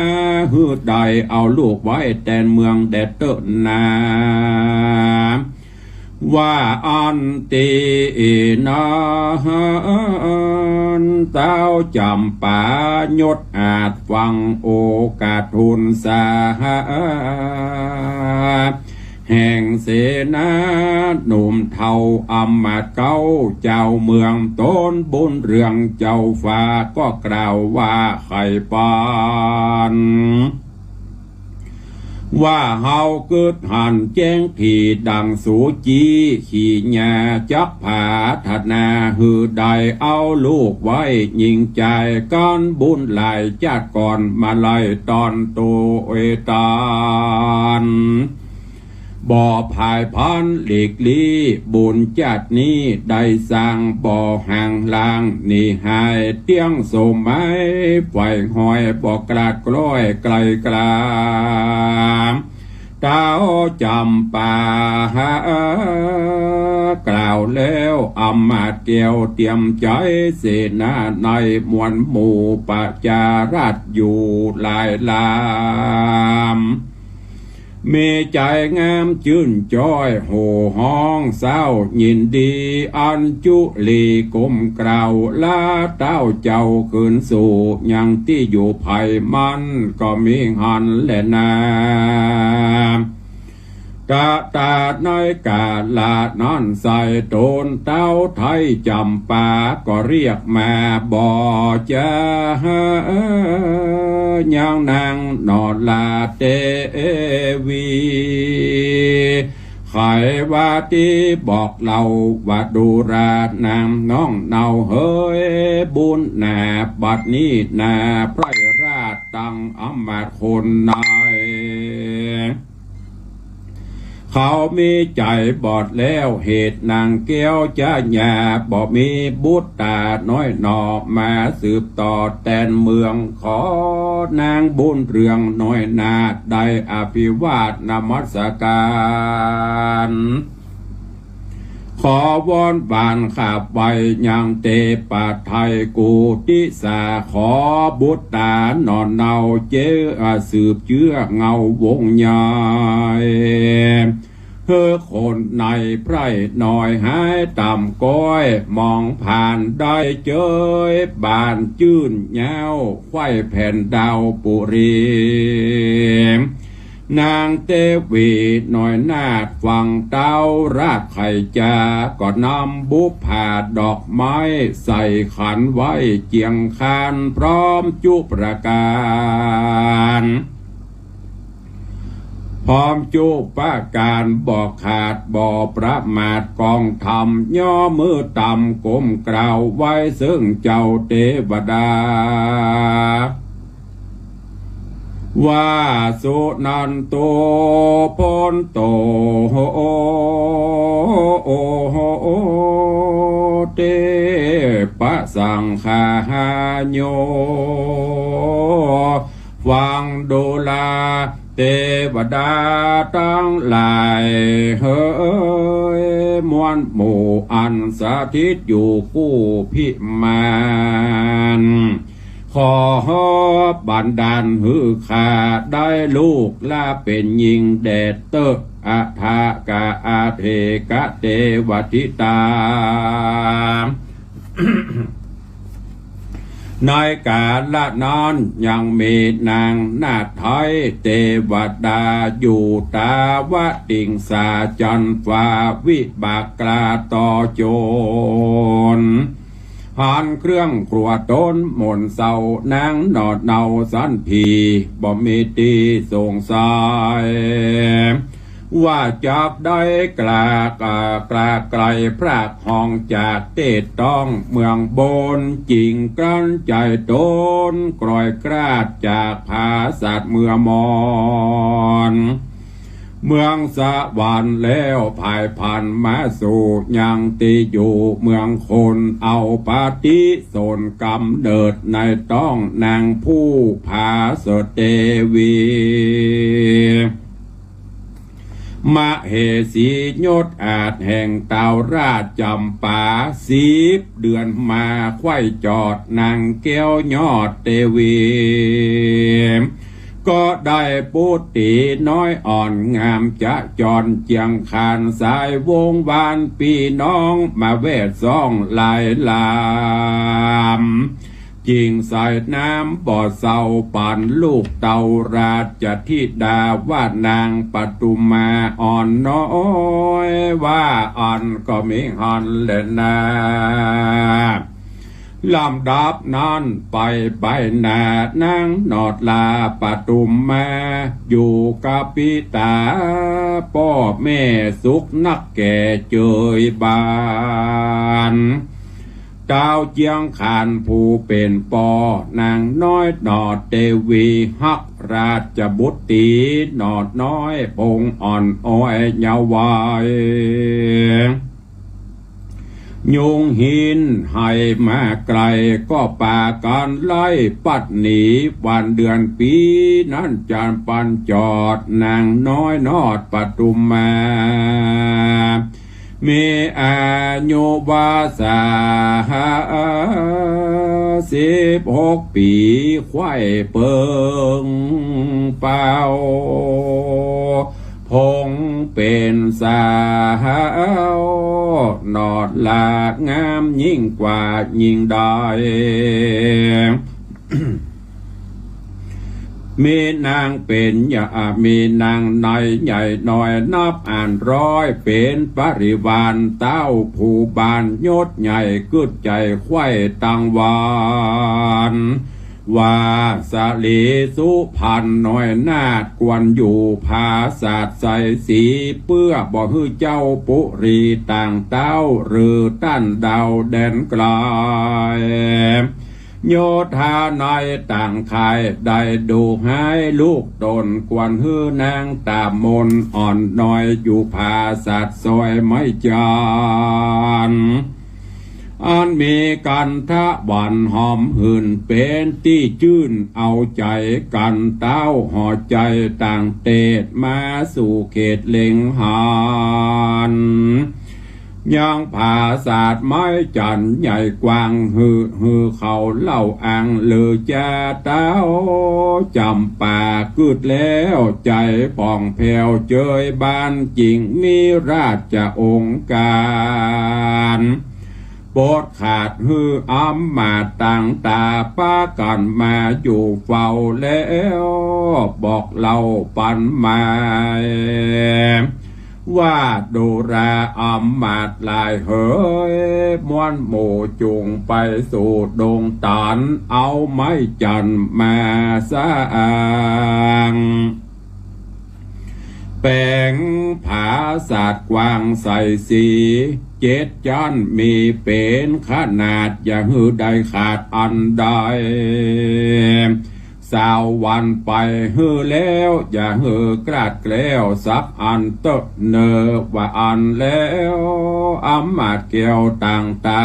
หืดใดเอาลูกไว้แต่เมืองแดดเตนาว่าอันตีนาเต้าจำป่ายศอาจฟังโอกาสทุนสาแห่งเสนาหนุ่มเทาอำมาตย์เก้าเจ้าเมืองต้นบุญเรืองเจ้าฟ้าก็กล่าวว่าไข่ปานว่าเฮาเกิดหันแจ้งผีดังสูจีขี่ญาจักผาธนาหือใดเอาลูกไว้ยิงใจก้อนบุญหลายจัดก่อนมาไล่ตอนตัวเอตานบ่อภายพันหลีกลี่บุญจัดนี้ได้สร้างบ่อห่างลางนี่หายเตี้ยงโสมัยไฟหอยบ่อกระดกล้อยไกลกลามเต้าจำป่ากล่าวแล้วอำมาตย์เกี่ยวเตรียมใจเสนาในมวลหมู่ประจาราชอยู่หลายลามมีใจงามชื่นจ้อยโห่ห้องเศร้ายินดีอันจุลีก้มกล่าวลาเต้าเจ้าคืนสู่ยังที่อยู่ภายมันก็มีหันและนาตาตาในกาลาดนั่นใส่โตนเต้าไทยจำปาก็เรียกมาบ่จะยังนางนอนลาเตวีไขว่าที่บอกเราว่าดูรานางน้องเนาเฮ้ยบุญนาบัดนี้นาไพรราชตั้งอำมาตย์คนนายเขามีใจบอดแล้วเหตุนางแก้วจะหยาบ่มีบุตรตาน้อยหนอมาสืบต่อแตนเมืองขอนางบุญเรืองน้อยนาได้อภิวาทนมัสการขอวอนบานขาบไว้ยังเตปาไทยกูติสาขอบุตรตานอนเนาเจ้าสืบเชื้อเงาวงใหญ่เพื่อคนในไพร่หน่อยหายต่ำก้อยมองผ่านได้เจยบานจื้นเงาไข่แผ่นดาวปุรีนางเตวีหน่อยนาดฟังเต้าราชไข่จาก็นำบุพผาดอกไม้ใส่ขันไว้เจียงคานพร้อมจุประการพร้อมจุประการบอกขาดบ่อประมาทกองทำย่อมือต่ำก้มกล่าวไว้ซึ่งเจ้าเทวดาว่าสุนันโตพนโตโ สังฆาโยฟังดูลาเทวดาทั้งหลายเฮ้ยมวลหมู่อันสถิตอยู่คู่พิมานขอบันดาลหือขาได้ลูกลาเป็นหญิงแดดเตออาทากาอาเทกะเทวทิตา ในกาละนั้นยังมีนางนาถไทยเทวดาอยู่ตาวติงสาจันฟ้าวิบากกลาต่อโจรหานเครื่องครัวต้นหม่นเศร้านางนอดเนาสันพีบ่มีตีสงสัยว่าจากได้กลากไกลพรากห้องจากเตตต้องเมืองบนจริงกันใจต้นกรอยกราดจากภาษาเมืองมอนเมืองสะวรรค์แล้วภายพันมาสู่ยังตีอยู่เมืองคนเอาปาฏิโสนกำเนิดในต้องนางผู้ภาสเตวีมเหสียศอาจแห่งเตาราชจำปา10 เดือนมาไข่จอดนางแก้วยอดเตวีก็ได้ปุติน้อยอ่อนงามจะจรเจียงคานสายวงวานพี่น้องมาเวทซ่องลายลามจิงใส่น้ำบ่อเศร้าป่านลูกเต่าราชธิดาว่านางปทุมมาอ่อนน้อยว่าอ่อนก็มีหอนเล่นนาลำดับนั้นไปใบหน้านางนอดลาปทุมมาอยู่กับปิตาพ่อแม่สุขนักแก่เจยบานดาวเจียงขานผู้เป็นปอนางน้อยนอดเทวีฮักราชบุตรีนอดน้อยพงอ่อนอ้อยเยาว์วัยยุงหินให้มาไกลก็ป่าการไล่ปัดหนีวันเดือนปีนั้นจานปันจอดนางน้อยนอดปทุมมามีอายุวาสา16 ปีไข่เปิงเป่าพงเป็นสาวนอดหลากงามยิ่งกว่ายิ่งได้มีนางเป็นอย่ามีนางในใหญ่หน่อยนับอ่านร้อยเป็นปริวารเต้าผู้บานยศใหญ่กึดใจไข่ตังวานว่าสาลีสุพันหน่อยนาดกวนอยู่ภาษาใสสีเพื่อบ่ฮือเจ้าปุรีต่างเต้าหรือตั้นดาวแดนไกลโยธาในต่างคายได้ดูให้ลูกตนกวนฮือนางตามนอ่อนน้อยอยู่ภาษาซอยไม่จานอันมีกันทะวันหอมหื่นเป็นที่จื่นเอาใจกันเต้าห่อใจต่างเตดมาสู่เขตเล็งหานยังภาษาไม้จันใหญ่กว้างฮือเขาเล่าอ่างเลือจะเต้าจำป่ากึดแล้วใจป่องแผ่วเจยบานจริงมีราชองค์การโปรดขาดฮืออ้ำมาต่างตาป้ากันมาอยู่เฝ้าแล้วบอกเล่าปันมาว่าดูแลอำมาตลายเฮยมวนหมู่จุงไปสู่ดงตานเอาไม้จันมาสร้างแปลงผาศาสตร์กว้างใสสี7 จันมีเป็นขนาดอย่าหือได้ขาดอันใด20 วันไปฮือแล้วอย่าฮือกราดแกล้วสักอันเตอะเนอว่าอันแล้วอำมาตเกี่ยวต่างตา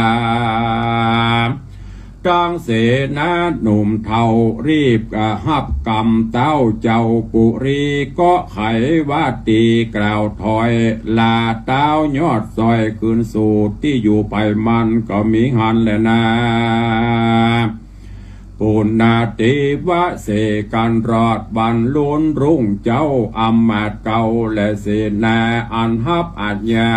ตั้งเสนาหนุ่มเทารีบหับกำเต้าเจ้าปุรีก็ไขว่าตีกล่าวถอยลาเต้ายอดซอยคืนสู่ที่อยู่ไปมันก็มีหันแหละนะปุณนาติวะเสกันรอดบรรลุนรุ่งเจ้าอำมาตย์เก่าและเสนาอันหับอาญญา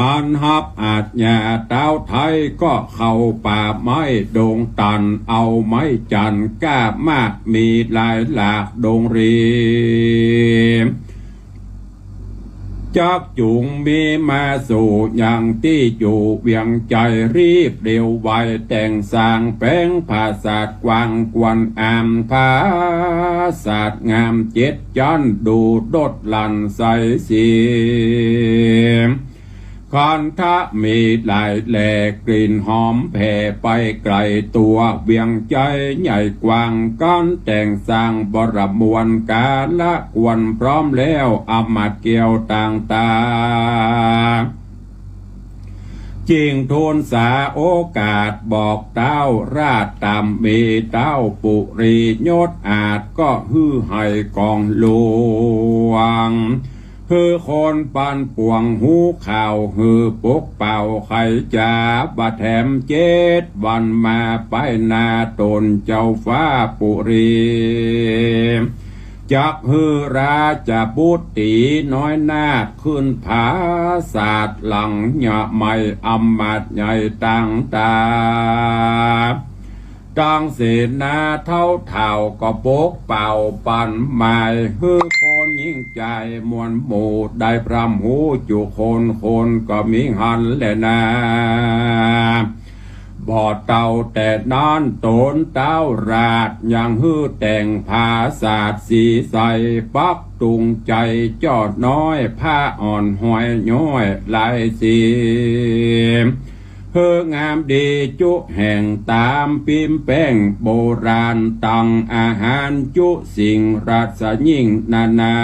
อันหับอาจญาเต้าไทยก็เข้าป่าไม้ดงตันเอาไม้จันก้ามากมีหลายหลากดงรีจักจุงมีมาสู่อย่างที่อยู่เวียงใจรีบเร็วไวแต่งสร้างแป้งภาษาดกวางกวนอามภาษาดงามเจ็ดจันดูดดลันใสสีคันทะมีหลายแหลกลิ่นหอมแผ่ไปไกลตัวเวียงใจใหญ่กว้างกันแต่งสร้างบรมวลกาละกวนพร้อมแล้วอมาตย์เกี่ยวต่างตาจิงทูลสาโอกาสบอกเต้าราชตามมีเต้าปุรียศอาจก็ฮือให้กองหลวงคือคนปันป่วงหูข่าวฮือปกเป่าไข่จ่าบะแถมเจ็ดวันมาไปนาตนเจ้าฟ้าปุรีจักฮือราชบุตรีน้อยนาคขึ้นผาศาสตร์หลังหยะไม่อำมาตย์ใหญ่ต่างตาดังเสนาเท่าเท่าก็ปกเป่าปันหมายฮือคนยิ่งใจมวลหมู่ได้พรำหูจุคนก็มีหันแหละนะบ่อเต่าแต่นานโตนเต้าราดยังฮือแต่งภาษาสีใสปักตุงใจจอดน้อยผ้าอ่อนหอยย้อยลายสีเฮืองามดีจุแห่งตามปิมแป้งโบราณตังอาหารจุสิ่งรัศยิ่งนานา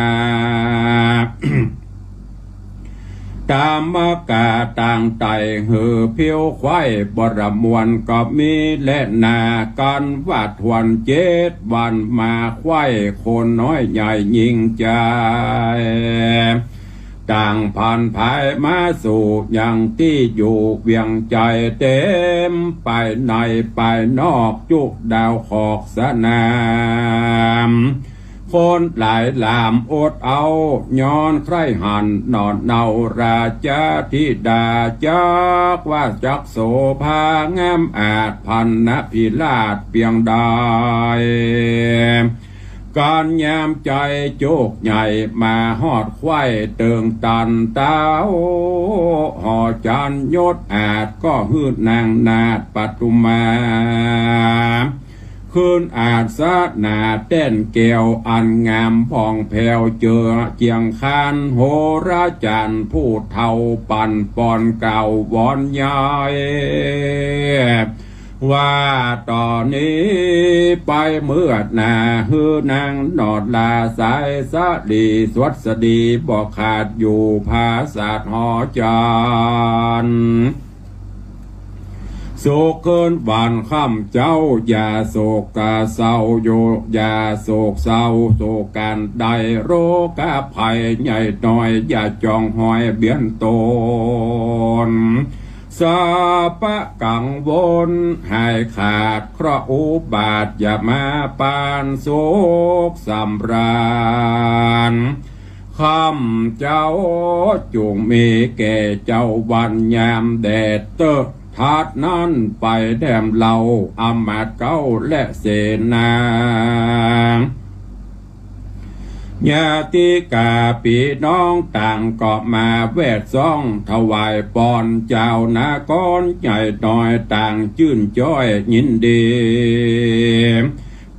ตามมากาต่างไตหือเพียวควายบรมวลก็มีและนากันวัดวันเจ็ดวันมาควายคนน้อยใหญ่ยิ่งใจต่างผ่านภายมาสู่อย่างที่อยู่เวียงใจเต็มไปในไปนอกจุกดาวขอกสนามคนหลายลามอดเอาย้อนใครหันนอนเนาราชธิดาจักว่าจักโสภางามอาจพันนพิลาศเพียงใดการยามใจโจกใหญ่มาหอดควายเติงตันเต้าห่อจันยศอาจก็ฮืดนางนาฏปัตุมาคืนอาจสะนาเต้นเกี่ยวอันงามผ่องแผ่วเจอเจียงคานโหราจันผู้เท่าปันปอนเก่าวอนยายว่าตอนนี้ไปเมื่อนาฮือนางนอดลาสายสะดีสวัสดีบอกขาดอยู่ภาษาหอจันโศกเกินบานค่ำเจ้าอย่าโศกกาเศร้าโยอย่าโศกเศร้าโศกการใดโรคภัยใหญ่น้อยอย่าจองหอยเบียนตนสาปะกังวลให้ขาดเคราะห์อุบาทอย่ามาปานโศกสำราญคำเจ้าจงมีแก่เจ้าวันยามแดดเตอทาดนั้นไปแดมเหล่าอำมาตย์เก้าและเสนาญาติกาปีน้องต่างก็มาแวดซ่องถวายปอนเจ้านากรใหญ่น้อยต่างชื่นจ้อยยินดี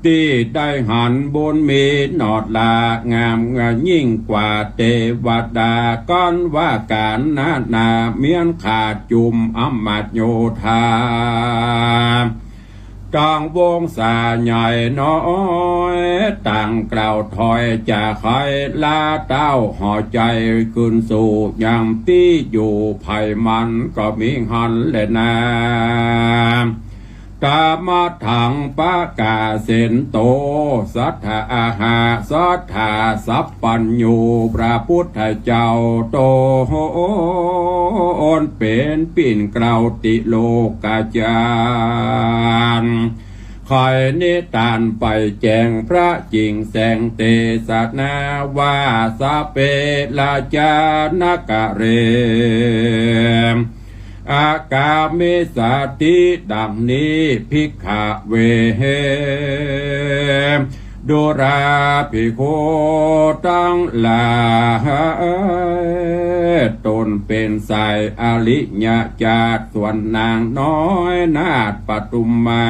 ที่ได้หันบนมีนอดลางามยิ่งกว่าเทวดาก้อนว่าการนาเมียนขาดจุมอำมาตย์โยธา ต่างวงสาใหญ่น้อยต่างกล่าวถอยจะใครลาเต้าห่อใจขึ้นสู่ยังที่อยู่ไผ่มันก็มีหันและนาตามาถังปะกาเสนโตสัทธาอาหาสัทธาสัพปัญญูพระพุทธเจ้าโตนเป็นปิ่นเกลาติโลกาจารย์คอยนิทานไปแจงพระจริงแสงเตสนาวาสะเปลาจานกะเรอากาเมสติดังนี้ภิกขเวดุราภิกขุตั้งหลายตนเป็นสายอริยญาติส่วนนางน้อยนาถปทุมมา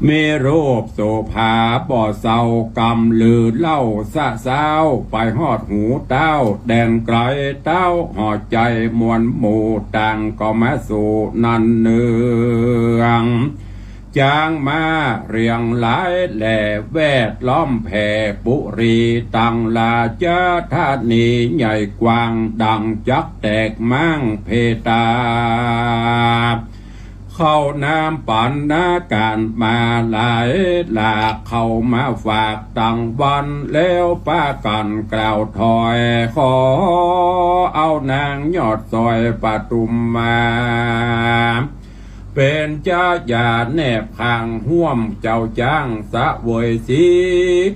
มีรูปโสภาบ่อเศร้ากำลือเล่าสะสาวไปหอดหูเต้าแดนไกลเต้าหอดใจมวลหมู่ต่างก็มาสู่นันเนืองจางมาเรียงหลายแหล่แวดล้อมแผ่ปุรีตังลาเจธานีใหญ่กว้างดังจักแตกมั่งเพตาเข้าน้ำปันนาการมาหลายหลากเข้ามาฝากตั้งวันแล้วป้ากันกล่าวถอยขอเอานางยอดซอยปทุมมาเป็นเจ้าหยาแนบข้างห่วมเจ้าจ้างสะเวยสี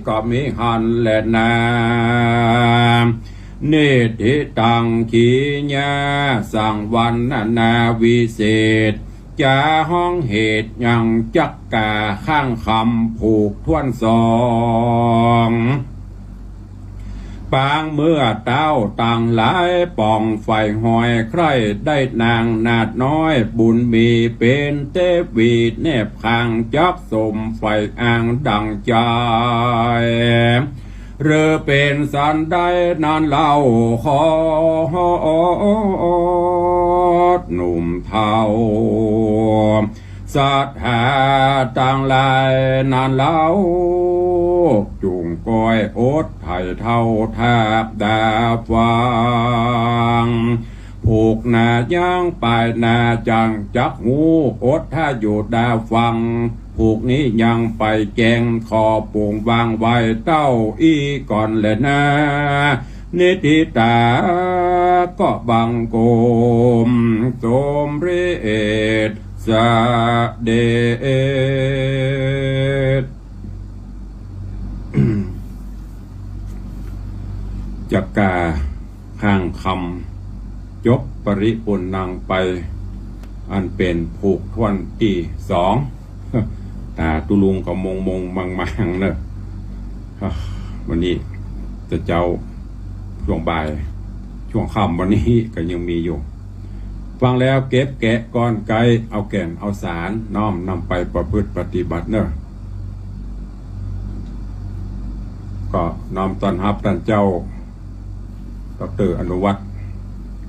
ก็มีหันและนาเนติตังขีญาสั่งวันนาวิเศษจะห้องเหตุยังจักกาข้างคำผูกทวนสองปางเมื่อเต้าต่างหลายป่องไฟหอยใครได้นางนาดน้อยบุญมีเป็นเทวีเนบข้างจักสมไฟอ่างดังใจหรือเป็นสันได้นานเล่าขอหนุ่มเทาสัทธาต่างหลายนานเล่าจุงก้อยอดไถ่เท่าแทบดาฟังผูกนาย่างปลายนาจังจักหูอดถ้าอยู่ดาฟังผูกนี้ยังไปแจงคอปุ่งวางไว้เต้าอีก่อนเลยนะนิติตาก็บังโกมสมเรศสะเดชจักกาข้างคำยกปริปุณนังไปอันเป็นผูกทวนที่สองตาตุลุงก็มงมังเนอะวันนี้จะเจ้าช่วงบ่ายช่วงค่ำวันนี้ก็ยังมีอยู่ฟังแล้วเก็บแกะก้อนไก่เอาแก่นเอาสารน้อมนำไปประพฤติปฏิบัติเนอะก็น้อมต้อนรับท่านเจ้าดร.อนุวัฒน์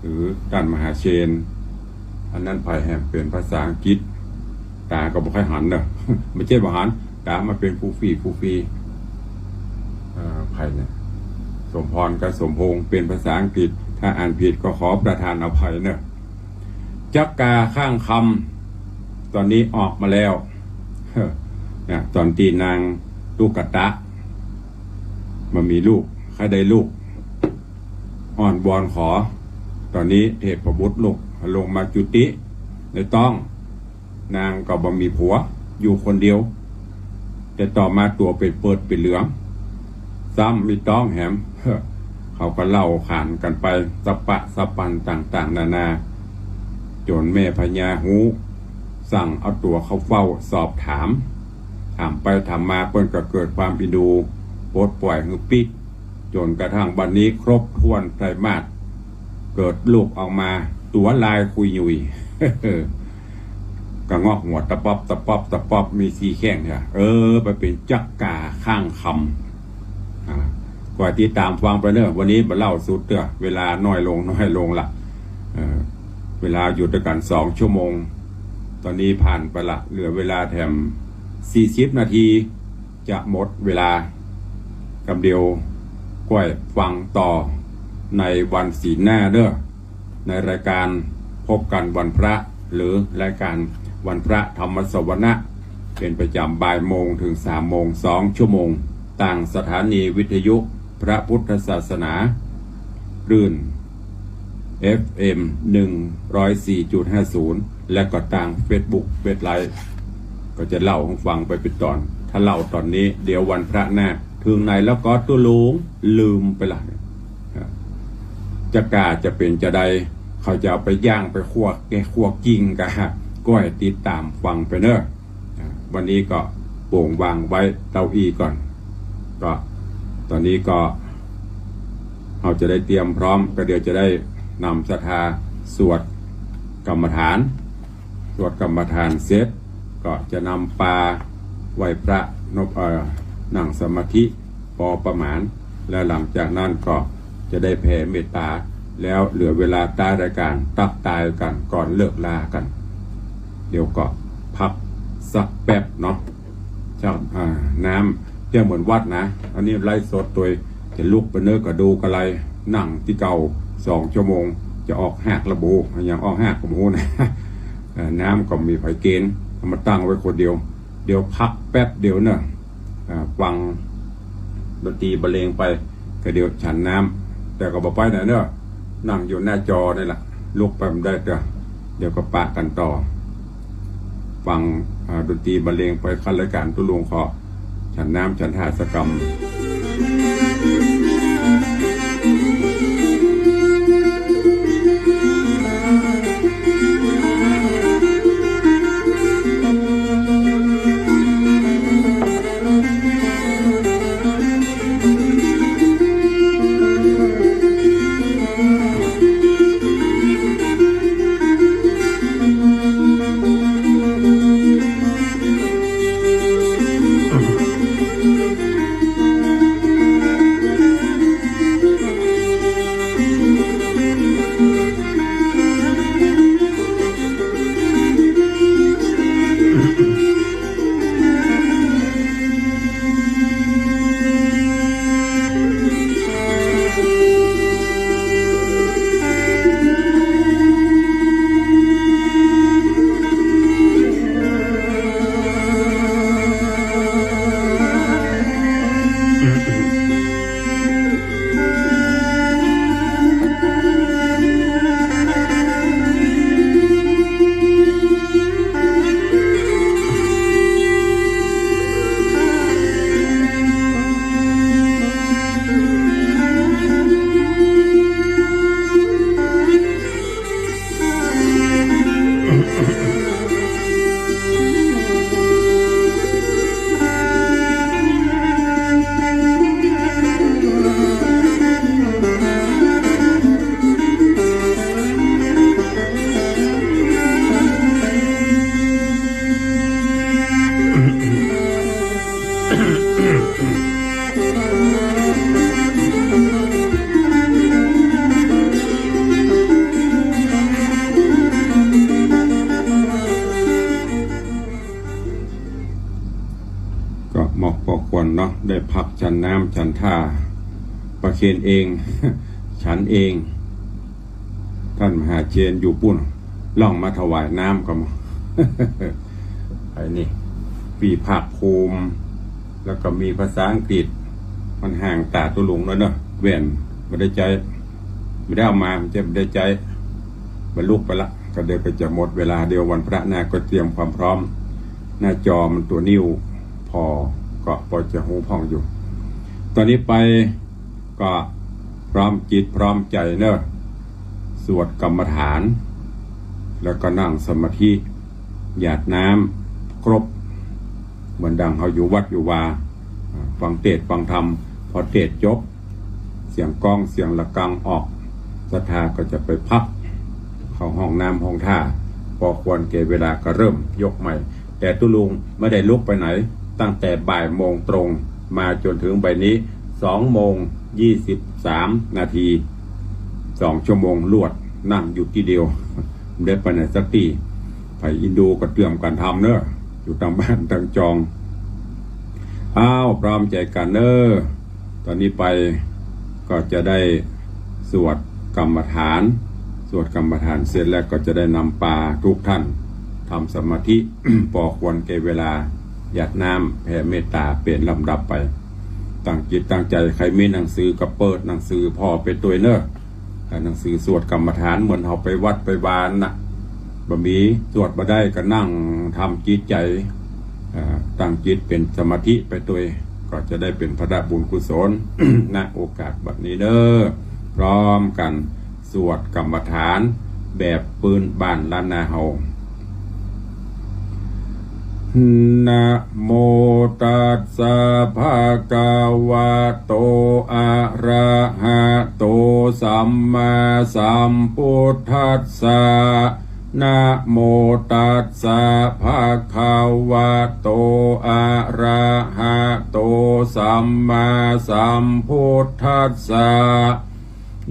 หรือท่านมหาเชนอันนั้นไผ่แหมเป็นภาษาอังกฤษตาก็บอกให้หันเนอะไม่ใช่บอกหันตามาเป็นฟูฟีไผ่เนี่ยสมพรกับสมพงษ์เป็นภาษาอังกฤษถ้าอ่านผิดก็ขอประทานอภัยเนอะจักกาข้างคำตอนนี้ออกมาแล้วนะตอนตีนางลูกกะตะมันมีลูกใครได้ลูกอ่อนบอนขอตอนนี้เทพบุตรลงมาจุติในต้องนางก็บ่มีผัวอยู่คนเดียวแต่ต่อมาตัวเป็นเปิดเป็นเหลืองซ้ำมีต้องแหมเขาก็เล่าขานกันไปสปะสปันต่างๆนานาจนแม่พญาหูสั่งเอาตัวเขาเฝ้าสอบถามไปถามมาเปิ้นก็เกิดความอิดูปลดปล่อยหือปิกจนกระทั่งบัดนี้ครบถ้วนไตรมาสเกิดลูกออกมาตัวลายคุยยุย กระงอกหัวตะป๊อบมีสีแข้งเนี่ยไปเป็นจักกาข้างคำก่อนที่ตามฟังไปเนอะวันนี้มาเล่าสุดเถอะเวลาน้อยลงละเวลาอยู่ด้วยกัน2 ชั่วโมง ตอนนี้ผ่านไปละเหลือเวลาแถม40 นาทีจะหมดเวลากำเดียวก้อยฟังต่อในวันศีลหน้าเด้อในรายการพบกันวันพระหรือรายการวันพระธรรมสวนะเป็นประจำบ่ายโมงถึง3 โมง 2 ชั่วโมงต่างสถานีวิทยุพระพุทธศาสนารื่น FM 104.50 และก็ต่าง Facebook เว็บไลฟ์ก็จะเล่าให้ฟังไปเป็นตอนถ้าเล่าตอนนี้เดี๋ยววันพระหน้าถึงไหนแล้วก็ตัวลุงลืมไปละจะกล้าจะเป็นจะใดเขาจะเอาไปย่างไปคั่วกิ้งกันก็ให้ติดตามฟังไปเนอะวันนี้ก็โป่งวางไว้เต้าอี้ก่อนก็ตอนนี้ก็เราจะได้เตรียมพร้อมก็เดี๋ยวจะได้นำศรัทธาสวดกรรมฐานเสร็จก็จะนำปลาไหว้พระนั่งสมาธิพอประมาณและหลังจากนั้นก็จะได้แผ่เมตตาแล้วเหลือเวลาใต้รายการตักตายกันก่อนเลิกลากันเดี๋ยวก็พักสักแป๊บเนาะเจ้าน้ำเที่ยงเหมือนวัดนะอันนี้ไล่สดตัวจะลุกไปเนื้อก็ดูกระไรนั่งที่เก่า2 ชั่วโมงจะออกหักระบูอย่างออกหักระบูนะน้ำก็มีไฟเกณฑ์มาตั้งไว้คนเดียวพักแป๊บเดียวเนอะฟังดนตรีบรรเลงไปก็เดี๋ยวฉันน้ำแต่ก็บอกไปไหนเนอะนั่งอยู่หน้าจอนี่แหละลุกไปมันได้เดี๋ยวก็ปะกันต่อฟังดนตรีบรรเลงไปขั้นรายการตุลุงขอฉันน้ำฉันหาสกรรมได้พักฉันน้ำฉันท่าประเคนเอง ฉันเองท่านมหาเชนอยู่ปุ่นล่องมาถวายน้ำก็มา ไอ้นี่ปีภาคภูมิแล้วก็มีภาษาอังกฤษมันห่างตาตัวหลงแล้วเนอะแหวนไม่ได้ใจไม่ได้เอามาจะไม่ได้ใจบรรลุไปละก็เดี๋ยวก็จะหมดเวลาเดียววันพระหน้าก็เตรียมความพร้อมหน้าจอมันตัวนิ้วพอจะหูพองอยู่ตอนนี้ไปก็พร้อมจิตพร้อมใจเนอะสวดกรรมฐานแล้วก็นั่งสมาธิหยาดน้ำครบเหมือนดังเขาอยู่วัดอยู่วาฟังเทศน์ฟังธรรมพอเทศน์จบเสียงกลองเสียงระฆังออกศรัทธาก็จะไปพักเข้าห้องน้ำห้องท่าพอควรเก็บเวลาก็เริ่มยกใหม่แต่ตุลุงไม่ได้ลุกไปไหนตั้งแต่บ่ายโมงตรงมาจนถึงใบนี้2 โมง 23 นาที2 ชั่วโมงลวดนั่งอยู่ที่เดียวได้ไปไหนสักที ไผ่อินโดก็เตรียมการทำเนอะอยู่ทางบ้านทางจองพร้อมใจกันเนอะตอนนี้ไปก็จะได้สวดกรรมฐานสวดกรรมฐานเสร็จแล้วก็จะได้นำปลาทุกท่านทำสมาธิ พอควรแก่เวลาหยาดน้ำแผ่เมตตาเป็นลำดับไปตั้งจิตตั้งใจใครมีหนังสือก็เปิดหนังสือพอไปตัวเนอะหนังสือสวดกรรมฐานเหมือนเราไปวัดไปวานนะบ่มีสวดมาได้ก็นั่งทำจิตใจตั้งจิตเป็นสมาธิไปตัวก็จะได้เป็นพระบุญกุศล ณโอกาสบัดนี้เด้อพร้อมกันสวดกรรมฐานแบบปืนบ้านล้านนาเฮานะโมตัสสะภะคะวะโตอะระหะโตสัมมาสัมพุทธัสสะนะโมตัสสะภะคะวะโตอะระหะโตสัมมาสัมพุทธัสสะ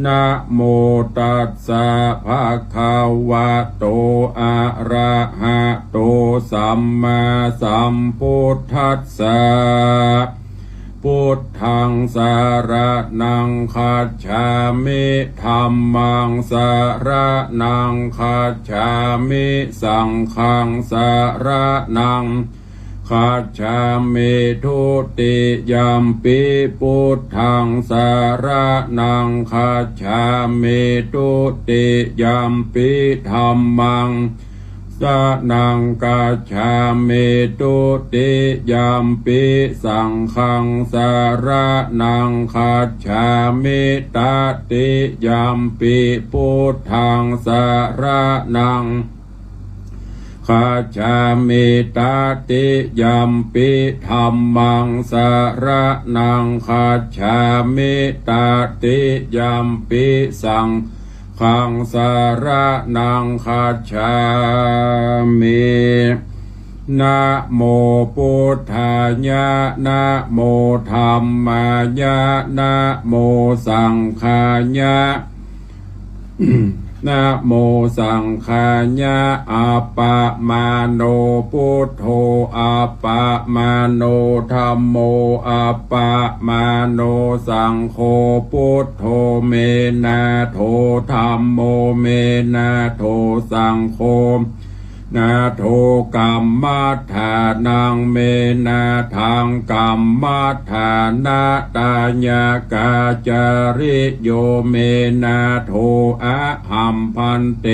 นะโมตัสสะภะคะวะโตอะระหะโตสัมมาสัมพุทธัสสะพุทธังสารนังคัจฉามิธัมมังสารนังคัจฉามิสังฆังสารนังคัจฉามิทุติยัมปิพุทธังสารนังคัจฉามิทุติยัมปิธัมมังสานังกัจฉามิทุติยัมปิสังฆังสารนังคัจฉามิตติยัมปิพุทธังสารนังคัจฉามิตติยัมปิธัมมังสารนังคัจฉามิตติยัมปิสังขังสารนังคัจฉามินะโมพุทธายะนะโมธัมมายะนะโมสังฆายะ นะโมสังฆายะอัปปะมาโนพุทโธอัปปะมาโนธัมโมอัปปะมาโนสังโฆพุทโธเมนะโธธัมโมเมนะโธสังโฆนาโทกัมมัฏฐานังเมนะทังกัมมัฏฐานาตายากาจาริโยเมนะโทอะหัมพันเต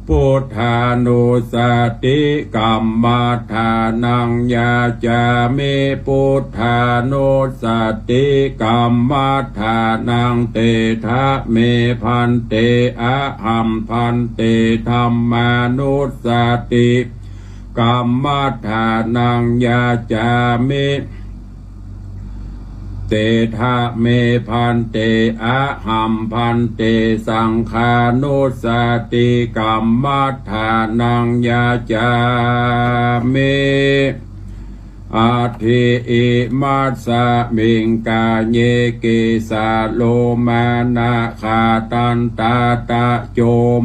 พุทธานุสติกัมมัฏฐานังยาจามิพุทธานุสติกัมมัฏฐานังเตทะเมพันเตอะหัมพันเตธัมมานุสติกัมมัฏฐานังยาจามิเตทะเมพันเตอะหัมพันเตสังฆานุสติกัมมัฏฐานังยาจามิอาทิอิมัสสะมิงกาเยกิสาโลมานะคาตันตาตะโจ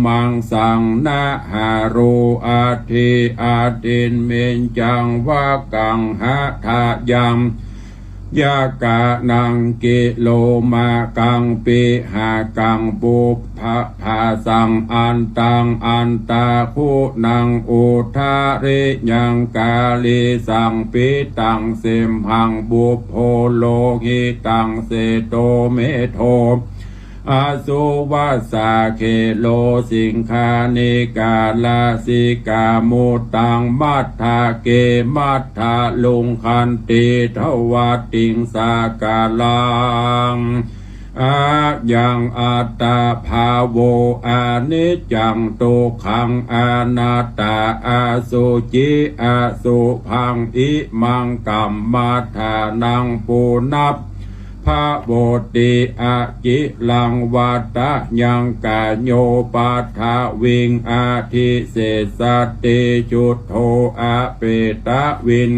มังสังนะหารุอาทิอาทินเมนจังวะกังหะทะยังยากะนังกิโลมากังปิหากังปุพพะภาสังอันตังอันตาคุนังอุทาริยังกาลิสังปิตังเสมหังบุพโพโลหิตังเสโตเมโทอาสุวัสสะเคโลสิงคานิกาลาสิกามุตังมัทธาเกมัทธาลุงคันติทวัตติงสากาลังอายังอัตตาภาโวอานิจจังตุขังอนัตตาอาสุจิอาสุพังอิมังกัมมัฏฐานังปุนับพระโบติอาจิลังวัตะยังกาโยปัฏฐวิงอาทิเสสติจุตโธอาเปตะวิน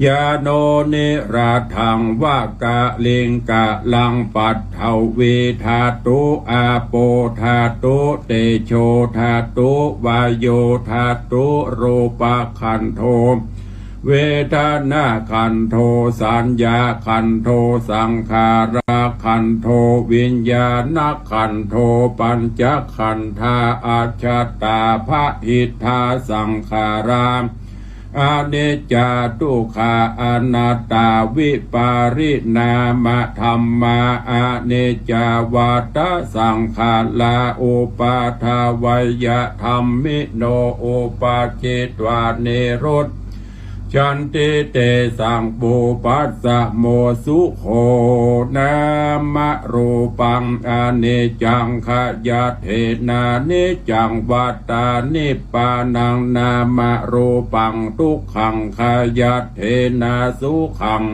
ยาโนนิราทังวากะลิงกะลังปัตเทวีธาตุอาโปธาตุเตโชธาตุวายโยธาตุรูปขันโธเวทนาขันโธสัญญาขันโธสังขาราขันโธวิญญาณขันโธปัญจขันธาอาชตตาภะหิทธาสังขารามอเนจจาตุขาอนัตตาวิปาริณามะธรรมาอเนจจาวาตสังขาราอุปาทาวยธรรมิโนอุปาจิตวานิโรธจันติเตสังปูปัสสะโมสุโขนามะรูปังอเนจจังขยะเทนานิจังวัตตานิปานังนามะรูปังทุกขังขยะเทนาสุขัง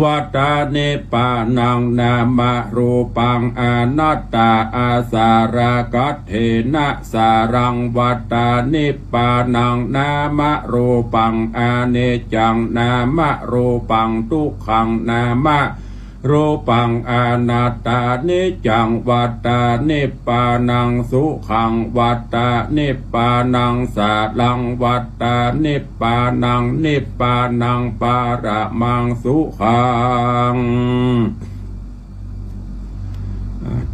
วัตตานิปานังนามะรูปังอนัตตาอาสารากัตเถนะสารังวัตตานิปานังนามะรูปังอเนจจังนามะรูปังทุกขังนามะรูปังอนัตตานิจังวัตตานิปานังสุขังวัตตานิปานังสารังวัตตานิปานังนิปานังปาระมังสุขัง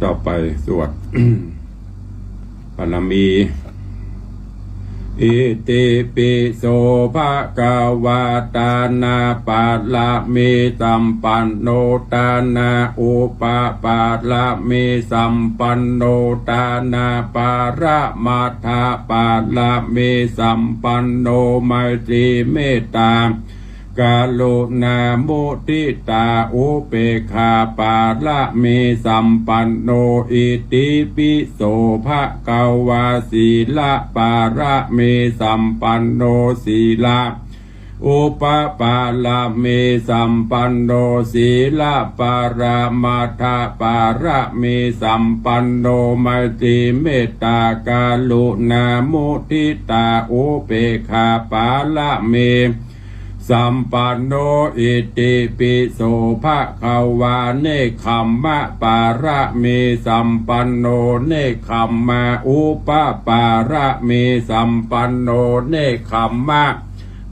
ต่อไปสวด ปรมี อิติปิโสภะคะวะตานาปัลละมิสัมปันโนตานาอุปปาละมิสัมปันโนตานาปาระมัทธาปาละมิสัมปันโนไมตรีเมตตากรุณามุทิตาอุเปกขาปาละมิสัมปันโนอิติปิโสภะคะวะสีละปาระมิสัมปันโนสีละอุปปาละมิสัมปันโนสีละปาระมัทธปาระมิสัมปันโนไมตรีเมตตากรุณามุทิตาอุเปกขาปาละมิสัมปันโนอิติปิโสภะคะวะเนคขัมมะปาระมิสัมปันโนเนคขัมมะอุปปาระมิสัมปันโนเนคขัมมะ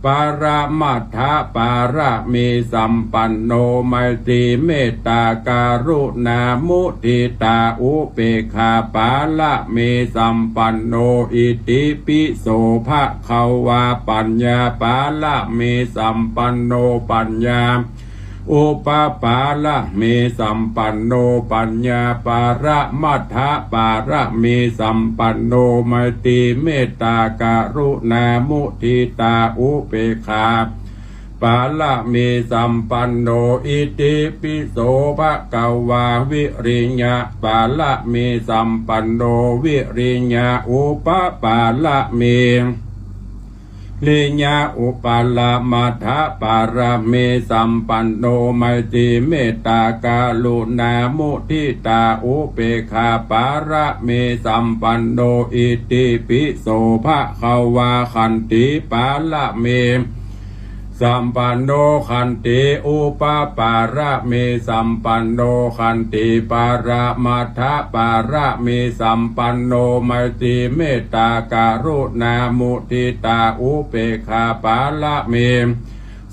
ปาระมัทธปาระมิสัมปันโนไมตรีเมตตากรุณามุทิตาอุเปกขาปาละมิสัมปันโนอิติปิโสภะคะวะปัญญาปาละมิสัมปันโนปัญญาอุปปาละมิสัมปันโนปัญญาปาระมัทธปาระมิสัมปันโนไมตรีเมตตากรุณามุทิตาอุเปกขาปาละมิสัมปันโนอิติปิโสภะคะวะวิริญญาปาละมิสัมปันโนวิริญญาอุปปาละมิลิญญาอุปาลามัทธปาระเมสัมปันโนไมตรีเมตตากรุณามุทิตาอุเปกขาปาระเมสัมปันโนอิติปิโสภะคะวะขันติปาละเมสัมปันโนขันติอุปปาระเมสัมปันโนขันติปาระมัทธปาระเมสัมปันโนไมตรีเมตตากรุณามุทิตาอุเปกขาปาละเม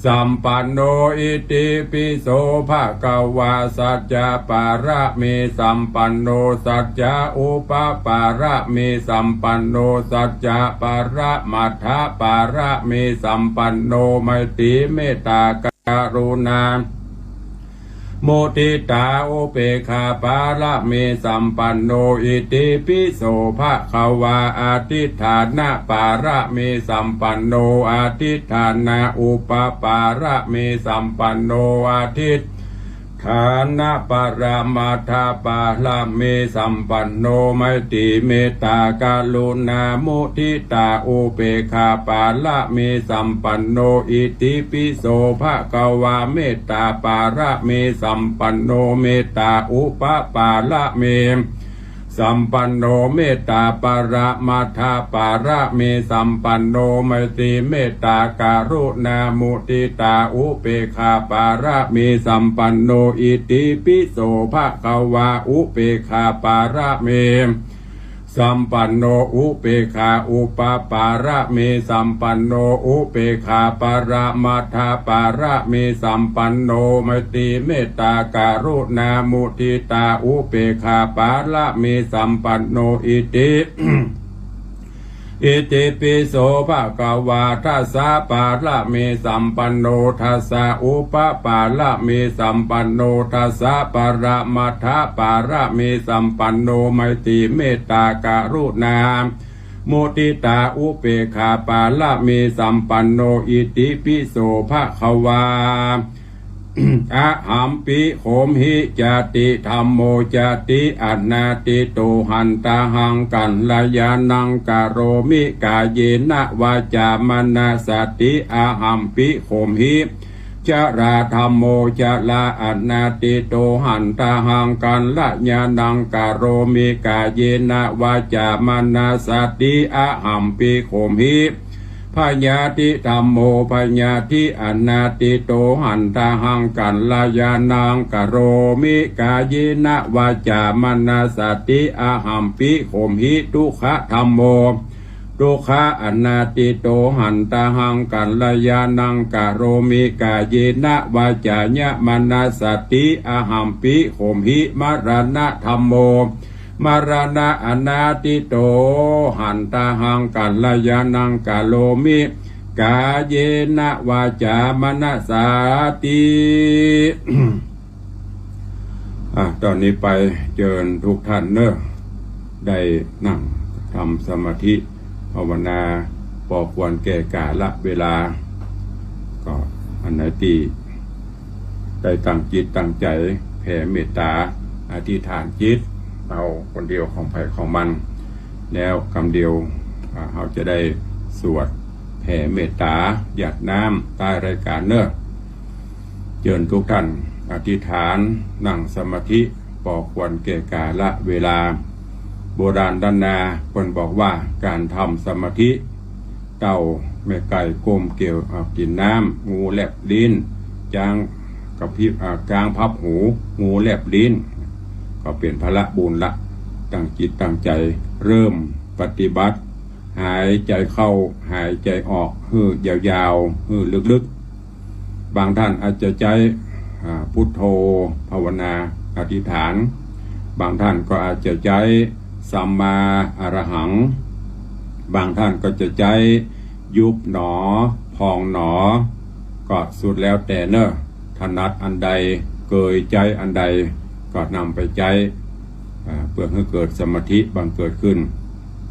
สัมปันโนอิติปิโสภะคะวะสัจจะปาระเมสัมปันโนสัจจะอุปปาระเมสัมปันโนสัจจะปาระมัทธปาระเมสัมปันโนไมตรีเมตตากรุณามุทิตาอุเปกขาปาละเมสัมปันโนอิติปิโสภะคะวะอธิฐานะปาระเมสัมปันโนอธิฐานะอุปปาระเมสัมปันโนอธิฐานะปรามัทธปาละเมสัมปันโนไมตรีเมตตากรุณามุทิตาอุเปกขาปาละเมสัมปันโนอิติปิโสภะคะวะเมตตาปาระเมสัมปันโนเมตตาอุปปาละเม สัมปันโนเมตตาประมาทาปาระเมสัมปันโนไมตรีเมตตาการุณามุติตาอุเปคาปาระเมสัมปันโนอิติปิโสภะคะวาอุเปคาปาระเมสัมปันโนอุเปคาอุปปาระเมสัมปันโนอุเปคาปาระมาทาปาระเมสัมปันโนไมตรีเมตตาการุณามุทิตาอุเปคาปาระเมสัมปันโนอิติ อิติปิโสภะคะวาทัสสะปาระเมสัมปันโนทัสสะอุปปาระเมสัมปันโนทัสสะปาระมัทธะปาระเมสัมปันโนไมตรีเมตตาการุณามุติตาอุเปคาปาระเมสัมปันโนอิติปิโสภะคะวา อะหัมปิโหมหิจติธัมโมจติอนาติโตหันตาหังกันลายานังกโรมิกาเยนะวาจามนาสติอะหัมปิโหมหิจราธัมโมจลาอนาติโตหันตาหังกันลายานังกโรมิกาเยนะวาจามนาสติอะหัมปิโหมหิพญาติธัมโมพญาติอนาติโตหันตาหังกันลายานังกโรมิกาเยนะวาจามนาสติอะหัมปิโหมหิทุกขธัมโมทุกขอนาติโตหันตาหังกันลายานังกโรมิกาเยนะวาจาญะมนาสติอะหัมปิโหมหิมรณะธัมโมมรณะอนาติโตหันตาหังกัลยานังกาโลมิกาเยนะวาจามนะสาติ ตอนนี้ไปเชิญทุกท่านเนอะได้นั่งทำสมาธิภาวนาพอควรแก่กาลเวลาก็อันไหนที่ได้ตั้งจิตตั้งใจแผ่เมตตาอธิษฐานจิตเอาคนเดียวของไผ่ของมันแล้วคำเดียวเราจะได้สวดแผ่เมตตาหยาดน้ำใต้รายการเนอะเชิญทุกท่านอธิษฐานนั่งสมาธิพอควรแก่กาลเวลาโบราณด้านนาคนบอกว่าการทำสมาธิเต่าแม่ไก่ก้มเกี่ยวกินน้ำงูแลบลิ้นจางกับพิบกลางพับหูงูแลบลิ้นก็เป็นพละบุญละตั้งจิตตั้งใจเริ่มปฏิบัติหายใจเข้าหายใจออกฮือยาวๆฮือลึกๆบางท่านอาจจะใจพุทโธภาวนาอธิษฐานบางท่านก็อาจจะใจสัมมาอรหังบางท่านก็จะใจยุบหนอพองหนอก็สุดแล้วแต่เนอะถนัดอันใดเกยใจอันใดก็นำไปใจเพื่อให้เกิดสมาธิบังเกิดขึ้น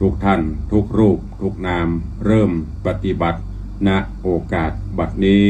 ทุกท่านทุกรูปทุกนามเริ่มปฏิบัติณโอกาสบัดนี้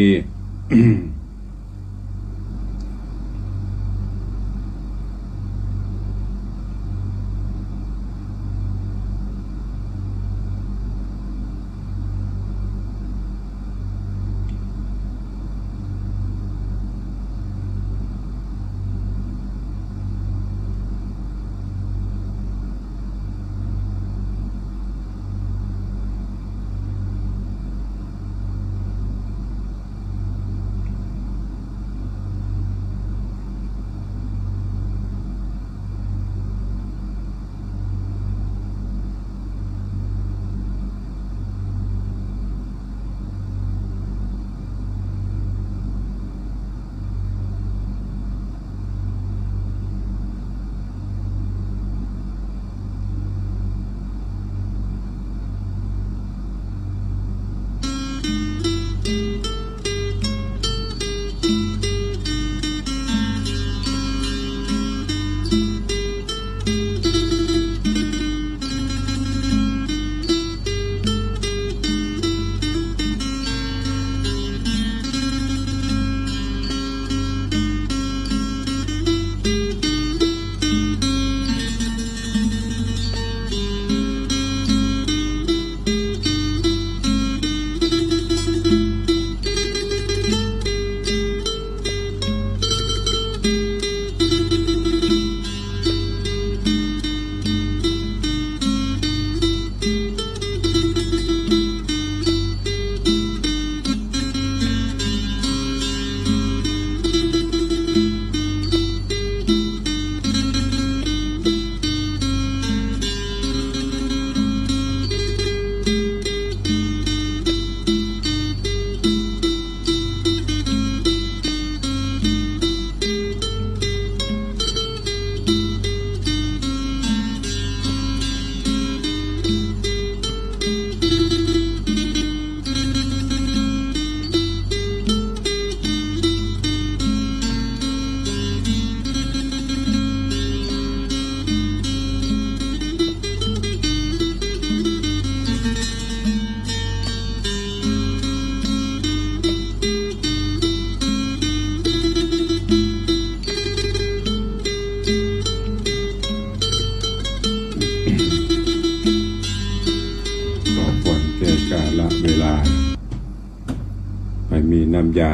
มีน้ำยา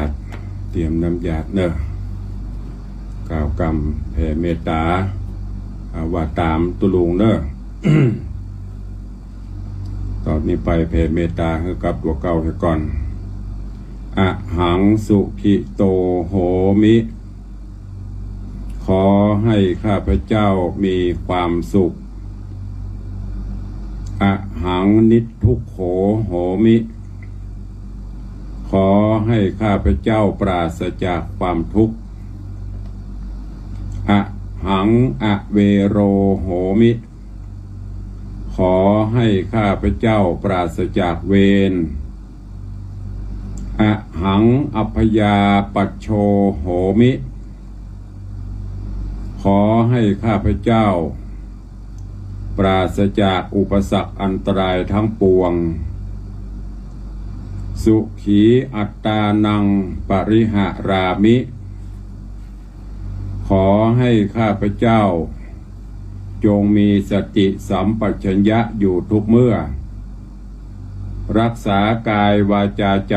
เตรียมน้ำยาเนอะกล่าวกรรมแผ่เมตตาว่าตามตุลุงเนอะ ตอนนี้ไปแผ่เมตตาให้กับตัวเก่าให้ก่อนอะหังสุขิโตโหมิขอให้ข้าพเจ้ามีความสุขอะหังนิททุกโขโหมิขอให้ข้าพเจ้าปราศจากความทุกข์อะหังอะเวโรโหมิขอให้ข้าพเจ้าปราศจากเวรอะหังอัพยาปัชโชโหมิขอให้ข้าพเจ้าปราศจากอุปสรรคอันตรายทั้งปวงสุขีอัตตานังปริหารามิขอให้ข้าพเจ้าจงมีสติสัมปชัญญะอยู่ทุกเมื่อรักษากายวาจาใจ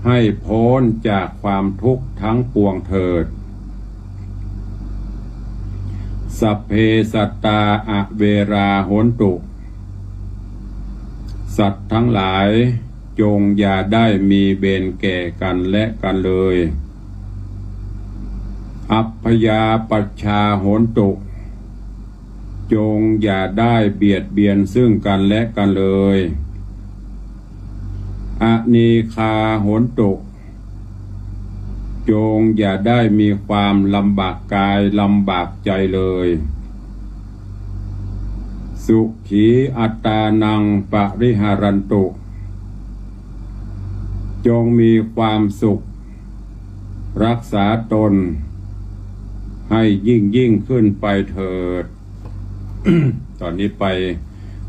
ให้พ้นจากความทุกข์ทั้งปวงเถิดสัพเพสัตตาอะเวราโหนตุสัตว์ทั้งหลายจงอย่าได้มีเวรแก่กันและกันเลยอัพพยาปัชชาโหนตุจงอย่าได้เบียดเบียนซึ่งกันและกันเลยอนีคาโหนตุจงอย่าได้มีความลำบากกายลำบากใจเลยสุขีอัตตานังปริหารันตุจงมีความสุขรักษาตนให้ยิ่งขึ้นไปเถิด ตอนนี้ไป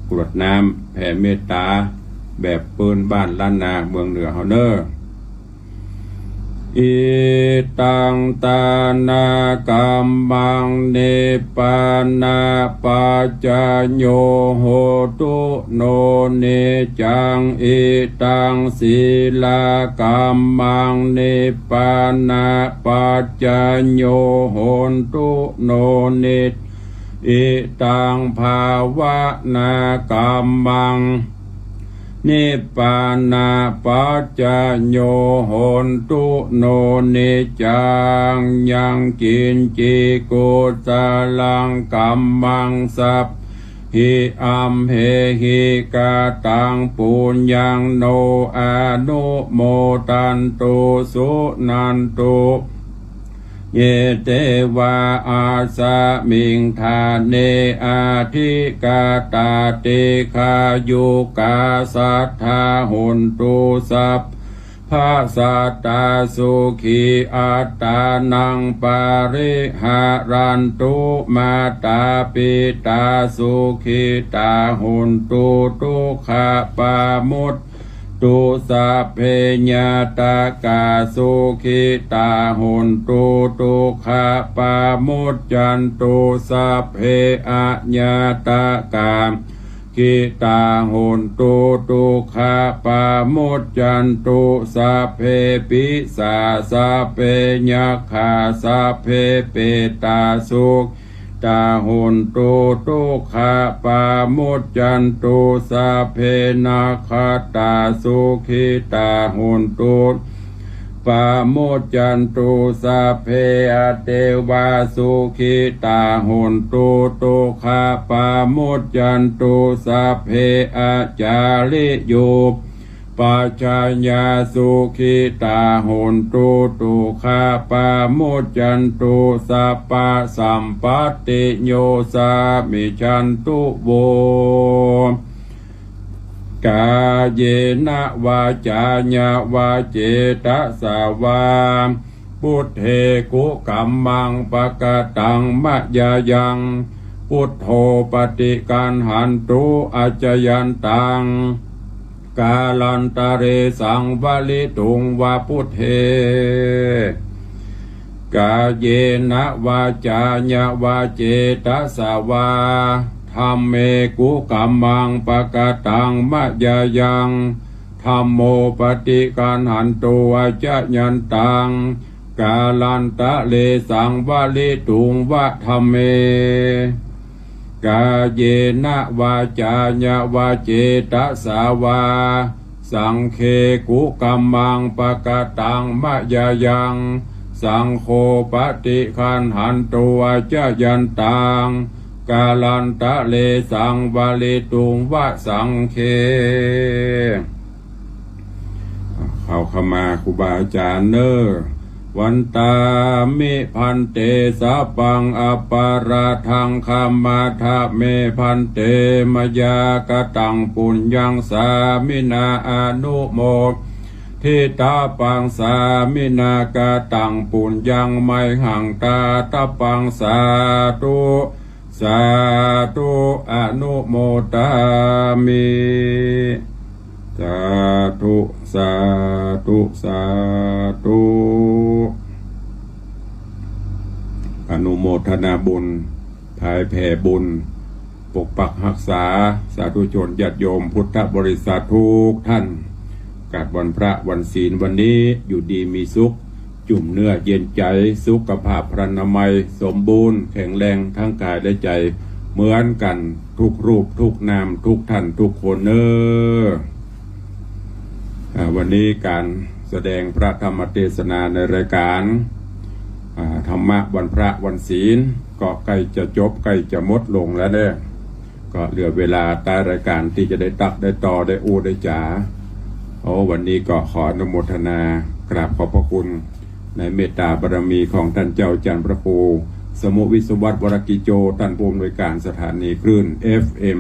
กรวดน้ำแผ่เมตตาแบบปืนบ้านล้านนาเมืองเหนือเฮาเนออิตังตานากัมมังเนปานาปัจจโยโหตุโนเนจังอิตังศีลากัมมังเนปานาปัจจโยโหตุโนเนอิตังภาวนากัมมังนิพพานาปัจจโยโหนตุโนนิจังยังกินจิกุสลังกัมมังสัพหิอัมเหหิกาตังปุญญังโนอนุโมตันตุสุนันตุเยเตวาอาสามิงทาเนอาทิกาตาติคายุกาสัทธาหุนตุสัพพะสัตตาสุขีอัตตานังปาริหารันตุมาตาปิตาสุขีตาหุนตุทุกขปามุตตุสัพเพญาตากาสุขิตาหุนตุทุกขปามุจจันตุสัพเพอะญาตากากิตาหุนตุทุกขปามุจจันตุสัพเพปิสาสัพเพยัคขาสัพเพเปตาสุขตาหุนตุทุกขปามุจจันตุสัพเพนาคตาสุขิตาหุนตุปามุจจันตุสัพเพอเทวาสุขิตาหุนตุทุกขปามุจจันตุสัพเพอาจาริโยปัจจญาสุขิตาหุนตุทุกขปามุจจันตุสัพพะสัมปติโยสามิชันตุโวกาเยนะวาจาญาวาเจตสาวาพุทเทกุกัมมังปะกะตังมะยายังพุทโธปฏิกันหันตุอัจจยันตังกาลันตะเรสังวลิตุงวาพุทเทกาเยนะวาจาญาวาเจตสาวาธัมเมกุกัมมังปะกะตังมะยายังธ ธัมโมปฏิการหันตุวาจยันตังกาลันตะเลสังวะลิตุงวะธัมเมกาเยนะวาจาญะวาเจตสาวาสังเคกุกัมมังปะกะตังมะยายังสังโฆปฏิคันหันตุวาจยันตังกาลันตะเลสังวะลิตุงวะสังเคเข้าขมาครูบาอาจารย์เนอวันตามิพันเตสะปังอปาราทังคามาทะเมพันเตมยากตังปุญญังสามินาอนุโมทิตาปังสามินากตังปุญญังไมหังตาตาปังสาธุสาธุอนุโมทามิสาธุสาธุสาธุอนุโมทนาบุญภายแผ่บุญปกปักรักษาสาธุชนญาติโยมพุทธบริษัททุกท่านกาดวันพระวันศีลวันนี้อยู่ดีมีสุขจุ่มเนื้อเย็นใจสุขภาพพรรณนามัยสมบูรณ์แข็งแรงทั้งกายและใจเหมือนกันทุกรูปทุกนามทุกท่านทุกคนเนอวันนี้การแสดงพระธรรมเทศนาในรายการธรรมะวันพระวันศีลก็ใกล้จะจบใกล้จะหมดลงแล้วเนี่ยก็เหลือเวลาใต้รายการที่จะได้ตักได้ต่อได้อู้ได้จ๋าวันนี้ก็ขออนุโมทนากราบขอบพระคุณในเมตตาบารมีของท่านเจ้าจันทร์พระครูสมุวิศวัตวรกิโจท่านผู้อำนวยการสถานีคลื่น FM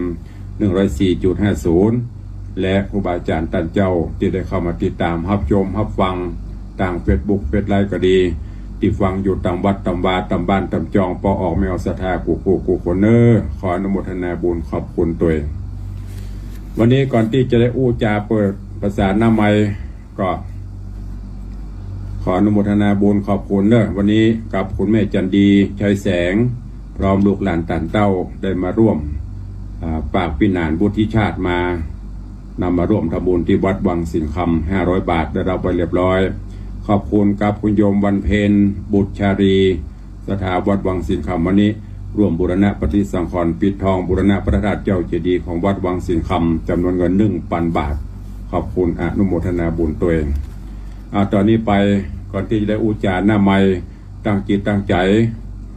104.50 และครูบาอาจารย์ท่านเจ้าที่ได้เข้ามาติดตามรับชมรับฟังต่างเฟซบุ๊กเฟซไลน์ก็ดีที่ฟังอยู่ตามวัดตามวาตามบ้านตามจองปอออกไม่เอาศรัทธากูคนเนอร์ขออนุโมทนาบุญขอบคุณตัวเองวันนี้ก่อนที่จะได้อู้จาเปิดภาษาหน้าไม้ก็ขออนุโมทนาบุญขอบคุณเนอะวันนี้กับคุณแม่จันดีชัยแสงพร้อมลูกหลานต่างเต้าได้มาร่วมปากพินานบุธิชาติมานำมาร่วมทำบุญที่วัดวังสิงคำ500 บาทได้รับไปเรียบร้อยขอบคุณกับคุณโยมวันเพ็ญบุตรชารีสถาวัดวังสิงคำวันนี้ร่วมบูรณะปฏิสังขรณ์ปิดทองบูรณะพระธาตุเจ้าเจดีย์ของวัดวังสิงคำจำนวนเงิน1,000 บาทขอบคุณอนุโมทนาบุญตัวเองตอนนี้ไปก่อนที่จะได้อุจาหน้าไม้ตั้งจิตตั้งใจ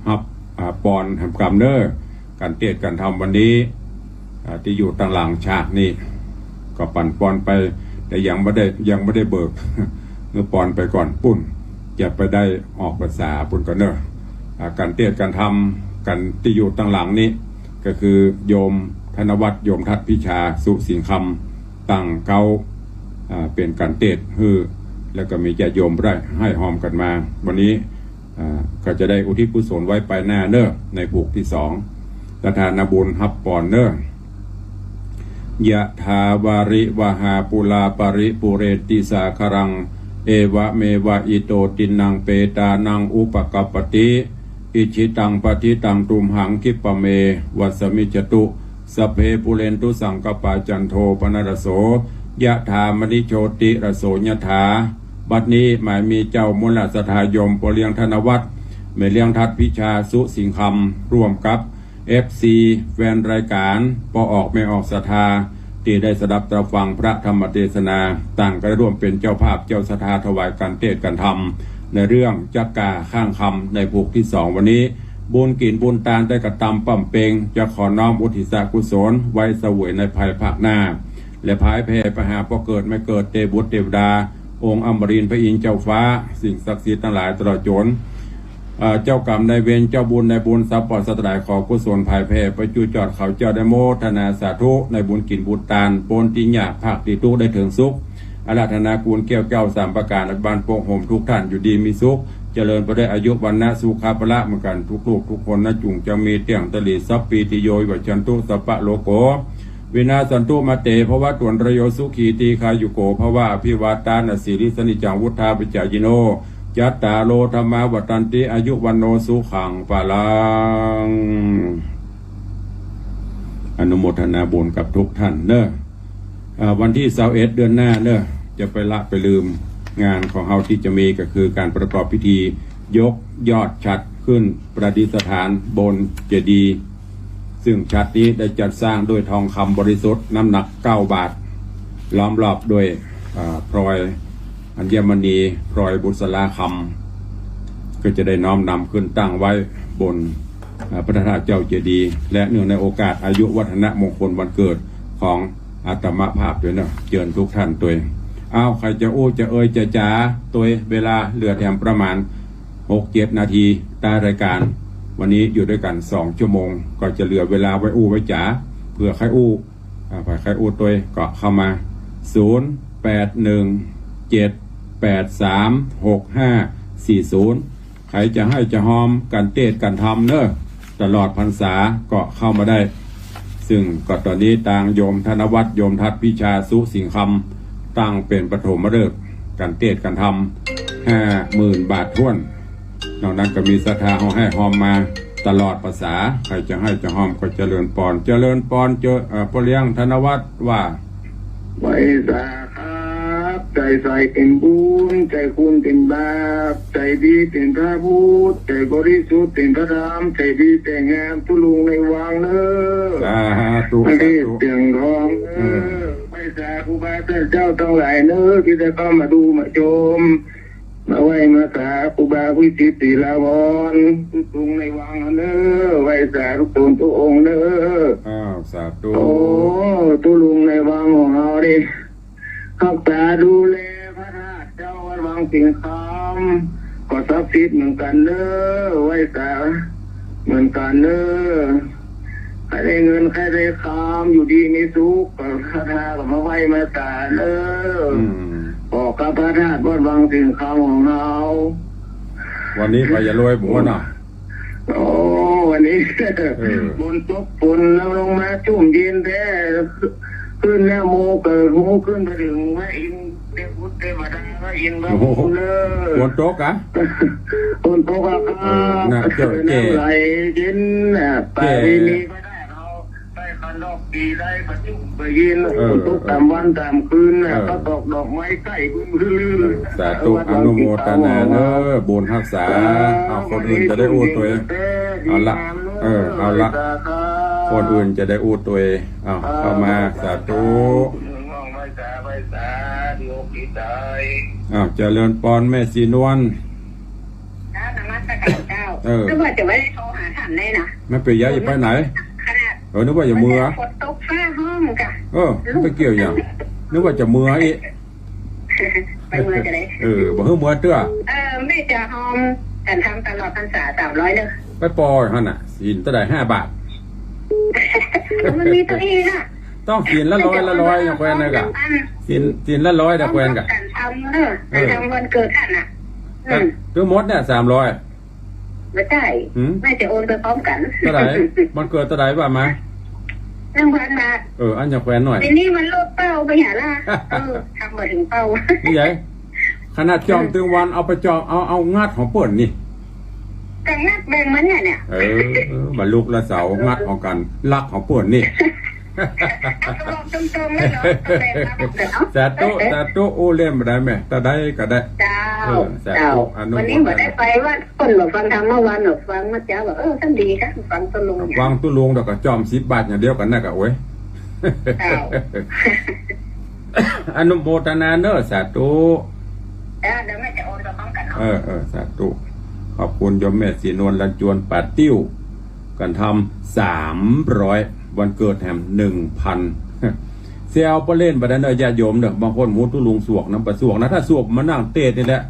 ฮับปอนทำกรรมเนอร์การเทศน์การทำวันนี้ที่อยู่ต่างหลังฉากนี่ก็ปั่นปอนไปแต่ยังไม่ได้เบิกเมื่อปอนไปก่อนปุ่นจะไปได้ออกภาษาปุ่นก่อนเนอการเทศน์การทำกันที่อยู่ต่างหลังนี้ก็คือโยมธนวัฒน์โยมทัศพิชาสุสิงคำตั้งเก้าเป็นการเทศน์แล้วก็มีญาติโยมได้ให้หอมกันมาวันนี้ก็จะได้อุทิศกุศลไว้ไปหน้าเนอในผูกที่2ประธานบุญฮับปอนเนอยะทาวาริวหาปุลาปริปุเรติสาครังเอวะเมวะอิโตตินังเปตานังอุปกัปปติอิชิตังปฏิตังตุมหังคิปะเมวัสมิจตุสเพปุเรนตุสังกปาจันโทปนรโสยะถามณิโชติรโสยะถาบัดนี้หมายมีเจ้ามุลสถายมปเลียงธนวัฒน์เมเลียงทัดพิชาสุสิงคำร่วมกับFC แฟนรายการปออกไม่ออกศรัทธาที่ได้สดับตรับฟังพระธรรมเทศนาต่างก็ร่วมเป็นเจ้าภาพเจ้าศรัทธาถวายการเทศน์การธรรมในเรื่องจักกาข้างคำในผูกที่2วันนี้บุญกินบุญตาลได้กระทำปั่มเปงจะขอน้อมอุทิศกุศลไว้เสวยในภายภาคหน้าและภายแผ่ไปหาพอเกิดไม่เกิดเทบุตรเทวดาองค์อมรินทร์พระอินทร์เจ้าฟ้าสิ่งศักดิ์สิทธิ์ทั้งหลายตลอดจนเจ้ากรรมในเวรเจ้าบุญในบุญสัพพะสัตรายขอกุศลภายแผ่ไปจูจอดเขาเจ้าได้โมทนาสาธุในบุญกินบุญตาลปนติญญาภาคติตุได้ถึงสุขอาราธนากูลแก้ว3ประการอภิบาลโปกโหมทุกท่านอยู่ดีมีสุขเจริญไปได้อายุวันนะสุขาภละเหมือนกันทุกลูกทุกคนนะจุงจะมีเตียงตลีสัพปีติโยวัชันตุสัพพะโลโกวินาสันตุมาเตภวะตวนระโยสุขีตีคายุโกภวะอภิวาตานะสิริสนิจังวุฒาปิจายิโนจัตตาโลธรรมาวัตันติอายุวันโนสุขังปะลังอนุโมทนาบุญกับทุกท่านเนอะ วันที่21เดือนหน้าเนอะจะไปละไปลืมงานของเฮาที่จะมีก็คือการประกอบพิธียกยอดฉัตรขึ้นประดิษฐานบนเจดีย์ซึ่งฉัตรนี้ได้จัดสร้างด้วยทองคำบริสุทธิ์น้ำหนัก9 บาทล้อมรอบด้วยพลอยอัญมณีพลอยบุษราคำก็จะได้น้อมนำขึ้นตั้งไว้บนพระธาตุเจ้าเจดีย์และเนื่องในโอกาสอายุวัฒนมงคลวันเกิดของอาตมาภาพด้วยเนาะเชิญทุกท่านตัวเอาใครจะอู้จะเอ่ยจะจ๋าตัวเวลาเหลือแถมประมาณ6-7 นาทีใต้รายการวันนี้อยู่ด้วยกัน2 ชั่วโมงก็จะเหลือเวลาไว้อู้ไว้จ๋าเพื่อใครอู้ใครอู้ตัวก็เข้ามา0817836540ใครจะให้จะหอมกันเทศกันทำเนอะตลอดพรรษาก็เข้ามาได้ซึ่งก็ตอนนี้ต่างโยมธนวัฒน์โยมทัศน์พิชาสุสิงคำตั้งเป็นปฐมฤกษ์กันเทศกันทำ50,000 บาทท้วนนอกนั้นก็มีศรัทธาให้หอมมาตลอดภาษาใครจะให้จะหอมก็เจริญปอนเจริญปอนพ่อเลี้ยงธนวัฒน์ว่าไว้สาครับใจใส่เป็นบุญใจคุณเป็นบาปใจดีเป็นพระพุทธใจบริสุทธิ์เป็นพระธรรมใจดีแต่งามทุลุงในวังเนอสาธุสาธุเตียงทองไว้สาครูบาเจ้าทั้งหลายเนอที่จะเข้ามาดูมาชมมาไหว้มาสาครูบาวิจิตรศิลาวรทุลุงในวังเนอไหว้สาทุกตนทุกองค์เนอสาธุโอ้ทุลุงในวังของเราดิรักษาดูแลพระธาตุเจ้าวัดวังสิงคำก็ศักดิ์สิทธิ์เหมือนกันเนอไหว้สาเหมือนกันเนอใครได้เงินใครได้คำอยู่ดีมีสุขก็พระธาตุก็มาไหว้มาสาเนอบอกกับพระธาตุวัดวังสิงคำของเราวันนี้ไปอย่ารวยบัวน่ะโอ้วันนี้บนตกฝนแล้วลงมาชุ่มเย็นแท้ขึ้นแล้วโมเกิดหูขึ้นไปถึงพระอินทร์เทพุทธเทวดาพระอินทร์พระพุทธเลยฝนตกอ่ะฝนตกอ่ะน้ำไหลเย็นไปนี่ก็ได้เราได้คันดอกดีได้ประจุไปยินฝนตกตามวันตามคืนก็ตกดอกไม้ใกล้ขึ้นลื่นสาธุอนุโมทนาเนอะบุญรักษาเอาคนอื่นจะได้อู้ตัวเองเอาละคนอื่นจะได้อู้ตัวเองเข้ามาสาธุเจริญปอนแม่สีนวลนมัสการเจ้านึกว่าจะไม่ได้โทรหาท่านเลยนะไม่ไปย้ายไปไหนนึกว่าจะมือฝนตกฟ้าห้องกะไม่เกี่ยวอย่างนึกว่าจะมืออีไปมือจะได้บอกเฮ้ยมือเตื้อไม่จะหอมกันทำตลอดพรรษา300เลยไปปอยฮะน่ะสินตั้งแต่5 บาทมันมีตัวเองอ่ะต้องสินละ100อย่างแควนเลยกะสินละ100แต่แควนกะกันทำวันเกิดท่านอ่ะทั้งหมดเนี่ยไม่ใช่ไม่จะโอนไปพร้อมกันเท่าไหร่มันเกิดเท่าไหร่ว่ามา1,000 บาทอันจะแควนหน่อยทีนี้มันลดเป้าไปหาล่ะทำมาถึงเป้านี่ไงขนาดจอมตึงวันเอาไปจอมเอางัดของเปิดนี่แต่งัดแบ่งมันเนี่ยบรรลุละเสางัดของกันลักของเปิดนี่แต่ตู้โอเล่นมาได้ไหมแต่ได้ก็ได้เจ้าวันนี้มาได้ไปว่าคนบอกฟังทางเมื่อวานหนูฟังมาเจ้าบอกท่านดีครับฟังตุลุงฟังตุลุงแต่ก็จอม10 บาทอย่างเดียวกันน่ะกะโอ้ยอนุโมทนาเนอะสาธุเดี๋ยวแม่จะโอนไปพร้อมกันสาธุขอบคุณโยมแม่สีนวลลันจวนปัดติ้วกันทำ300วันเกิดแถม 1,000เสียเอาไปเล่นไปได้เนอะญาติโยมเนอะบางคนหมูตุลุงสวกน้ำปลาสวกนะถ้าสวกมานั่งเตะนี่แหละ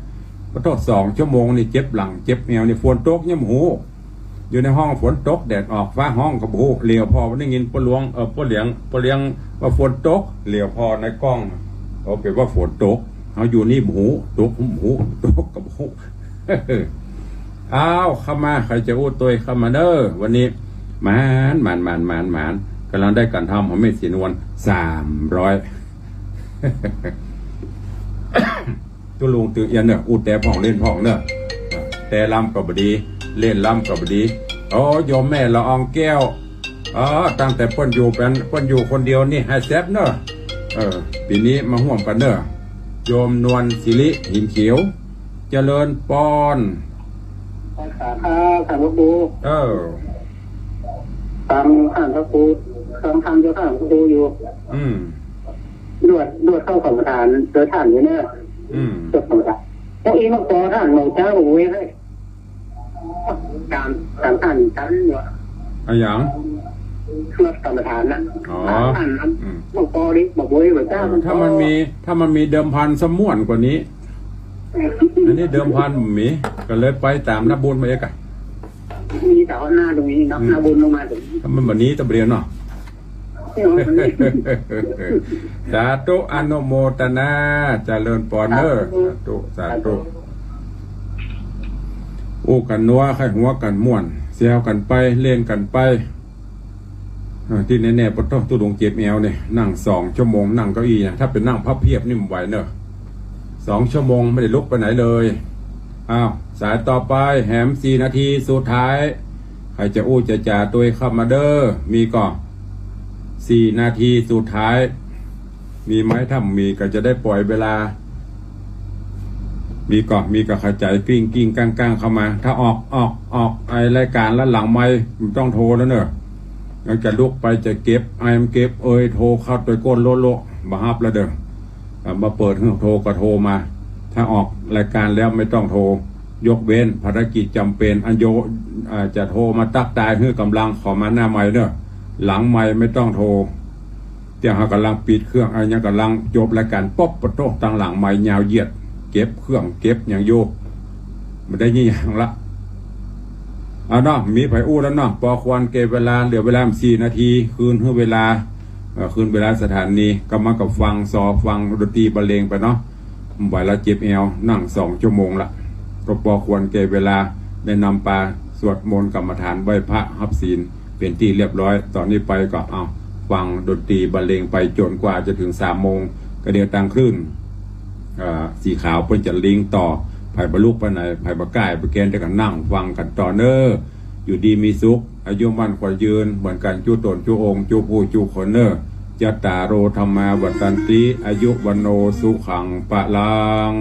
ก็ต้อง2 ชั่วโมงนี่เจ็บหลังเจ็บแนวนี่ฝนตกเนี่ยหูอยู่ในห้องฝนตกแดดออกฟ้าห้องกับหูเหลียวพอวันนี้ยินปลวงปเลี้ยงว่าฝนตกเหลียวพอในกล้องโอเคว่าฝนตกเขาอยู่นี่หูตกหูตกกับหูเข้ามาใครจะอู้ตัวเข้ามาเด้อวันนี้หมานกำลังได้การทำของแม่สีนวล300ตัวลุงตื่นเอียนเนี่ยอู้แต่พ่องเล่นพ่องเนี่ยแต่ลำกับบดีเล่นลำกับบดีโยมแม่ละอองแก้วตั้งแต่พ่นอยู่คนเดียวนี่ให้แซ่บเนอะ ปีนี้มาห่วมกันเด้อโยมนวลศิริหินเขียวเจริญปอนภาษาข้าพระครูตามข้างพระครูทางเจ้าข้างพระครูอยู่ดวดเข้ากรรมฐานเจอท่านอยู่เนี่ยจบกรรมฐานแล้วอีมาขอท่านหลวงเจ้าบอกเว้ยให้ตามท่านอยู่อะไรอย่างเลือกกรรมฐานนะท่านบอกพอดิบอกเว้ยบอกเจ้าถ้ามันมีเดิมพันสม่วนกว่านี้อันนี้เดิมพันมีก็เลยไปตามน้าบุญมาเองกันมีแต่หน้าตรงนี้เนาะน้าบุญลงมาตรงนี้ถ้ามันแบบนี้ตะเบียนเนาะสาธุอนุโมทนาเจริญปอนเนอร์สาธุอู้กันนัวไข่หัวกันม่วนเซลกันไปเล่นกันไปที่แน่ๆปะโต้ตู้ดวงเจ็บแอวเนี่ยนั่ง2 ชั่วโมงนั่งเก้าอี้นะถ้าเป็นนั่งพับเพียบนี่มันไหวเนอะ2 ชั่วโมงไม่ได้ลุกไปไหนเลยสายต่อไปแหม4 นาทีสุดท้ายใครจะอู้จะจ่าตัวเข้ามาเด้อมีก่อน4 นาทีสุดท้ายมีไหมถ้ามีก็จะได้ปล่อยเวลามีก็ขจายกิ้งก้างเข้ามาถ้าออกไอรายการแล้วหลังไม่ต้องโทรแล้วเนอะยังจะลุกไปจะเก็บเก็บโทรเข้าตัวก้นโลมาฮับแล้วเด้อมาเปิดเครื่องโทรก็โทรมาถ้าออกรายการแล้วไม่ต้องโทรยกเว้นภารกิจจำเป็นอันโยจะโทรมาตักตายเพื่อกำลังขอมาหน้าไม้เนอะหลังไม้ไม่ต้องโทรเดี๋ยวกำลังปิดเครื่องยังกำลังจบรายการป๊อบปะโต้ตั้งหลังไม้ยาวเหยียดเก็บเครื่องเก็บอย่างโยมันได้ยี่อย่างละเนาะมีไผอู้แล้วเนาะพอควรเก็บเวลาเหลือเวลา4 นาทีคืนเวลาสถานีก็มากับฟังดนตรีบรรเลงไปเนาะไหวละเจ็บแอวนั่ง2 ชั่วโมงละก็พอควรเก็บเวลาได้นำปลาสวดมนต์กรรมฐานไหว้พระฮับศีลเป็นที่เรียบร้อยตอนนี้ไปก็ฟังดนตรีบรรเลงไปจนกว่าจะถึง3 โมงก็เดียวตังคลื่นสีขาวเพิ่นจะลิงต่อไผ่บรรลุไปไหนไผ่บะก่ายไปแกนจะกันนั่งฟังกันต่อเนออยู่ดีมีสุขอายุมั่นขวัญยืนเหมือนกันจูตนจูองจูผู้จูคนเนอจัตตาโรธรรมาวัฏันติอายุวันโนสุขังปะลัง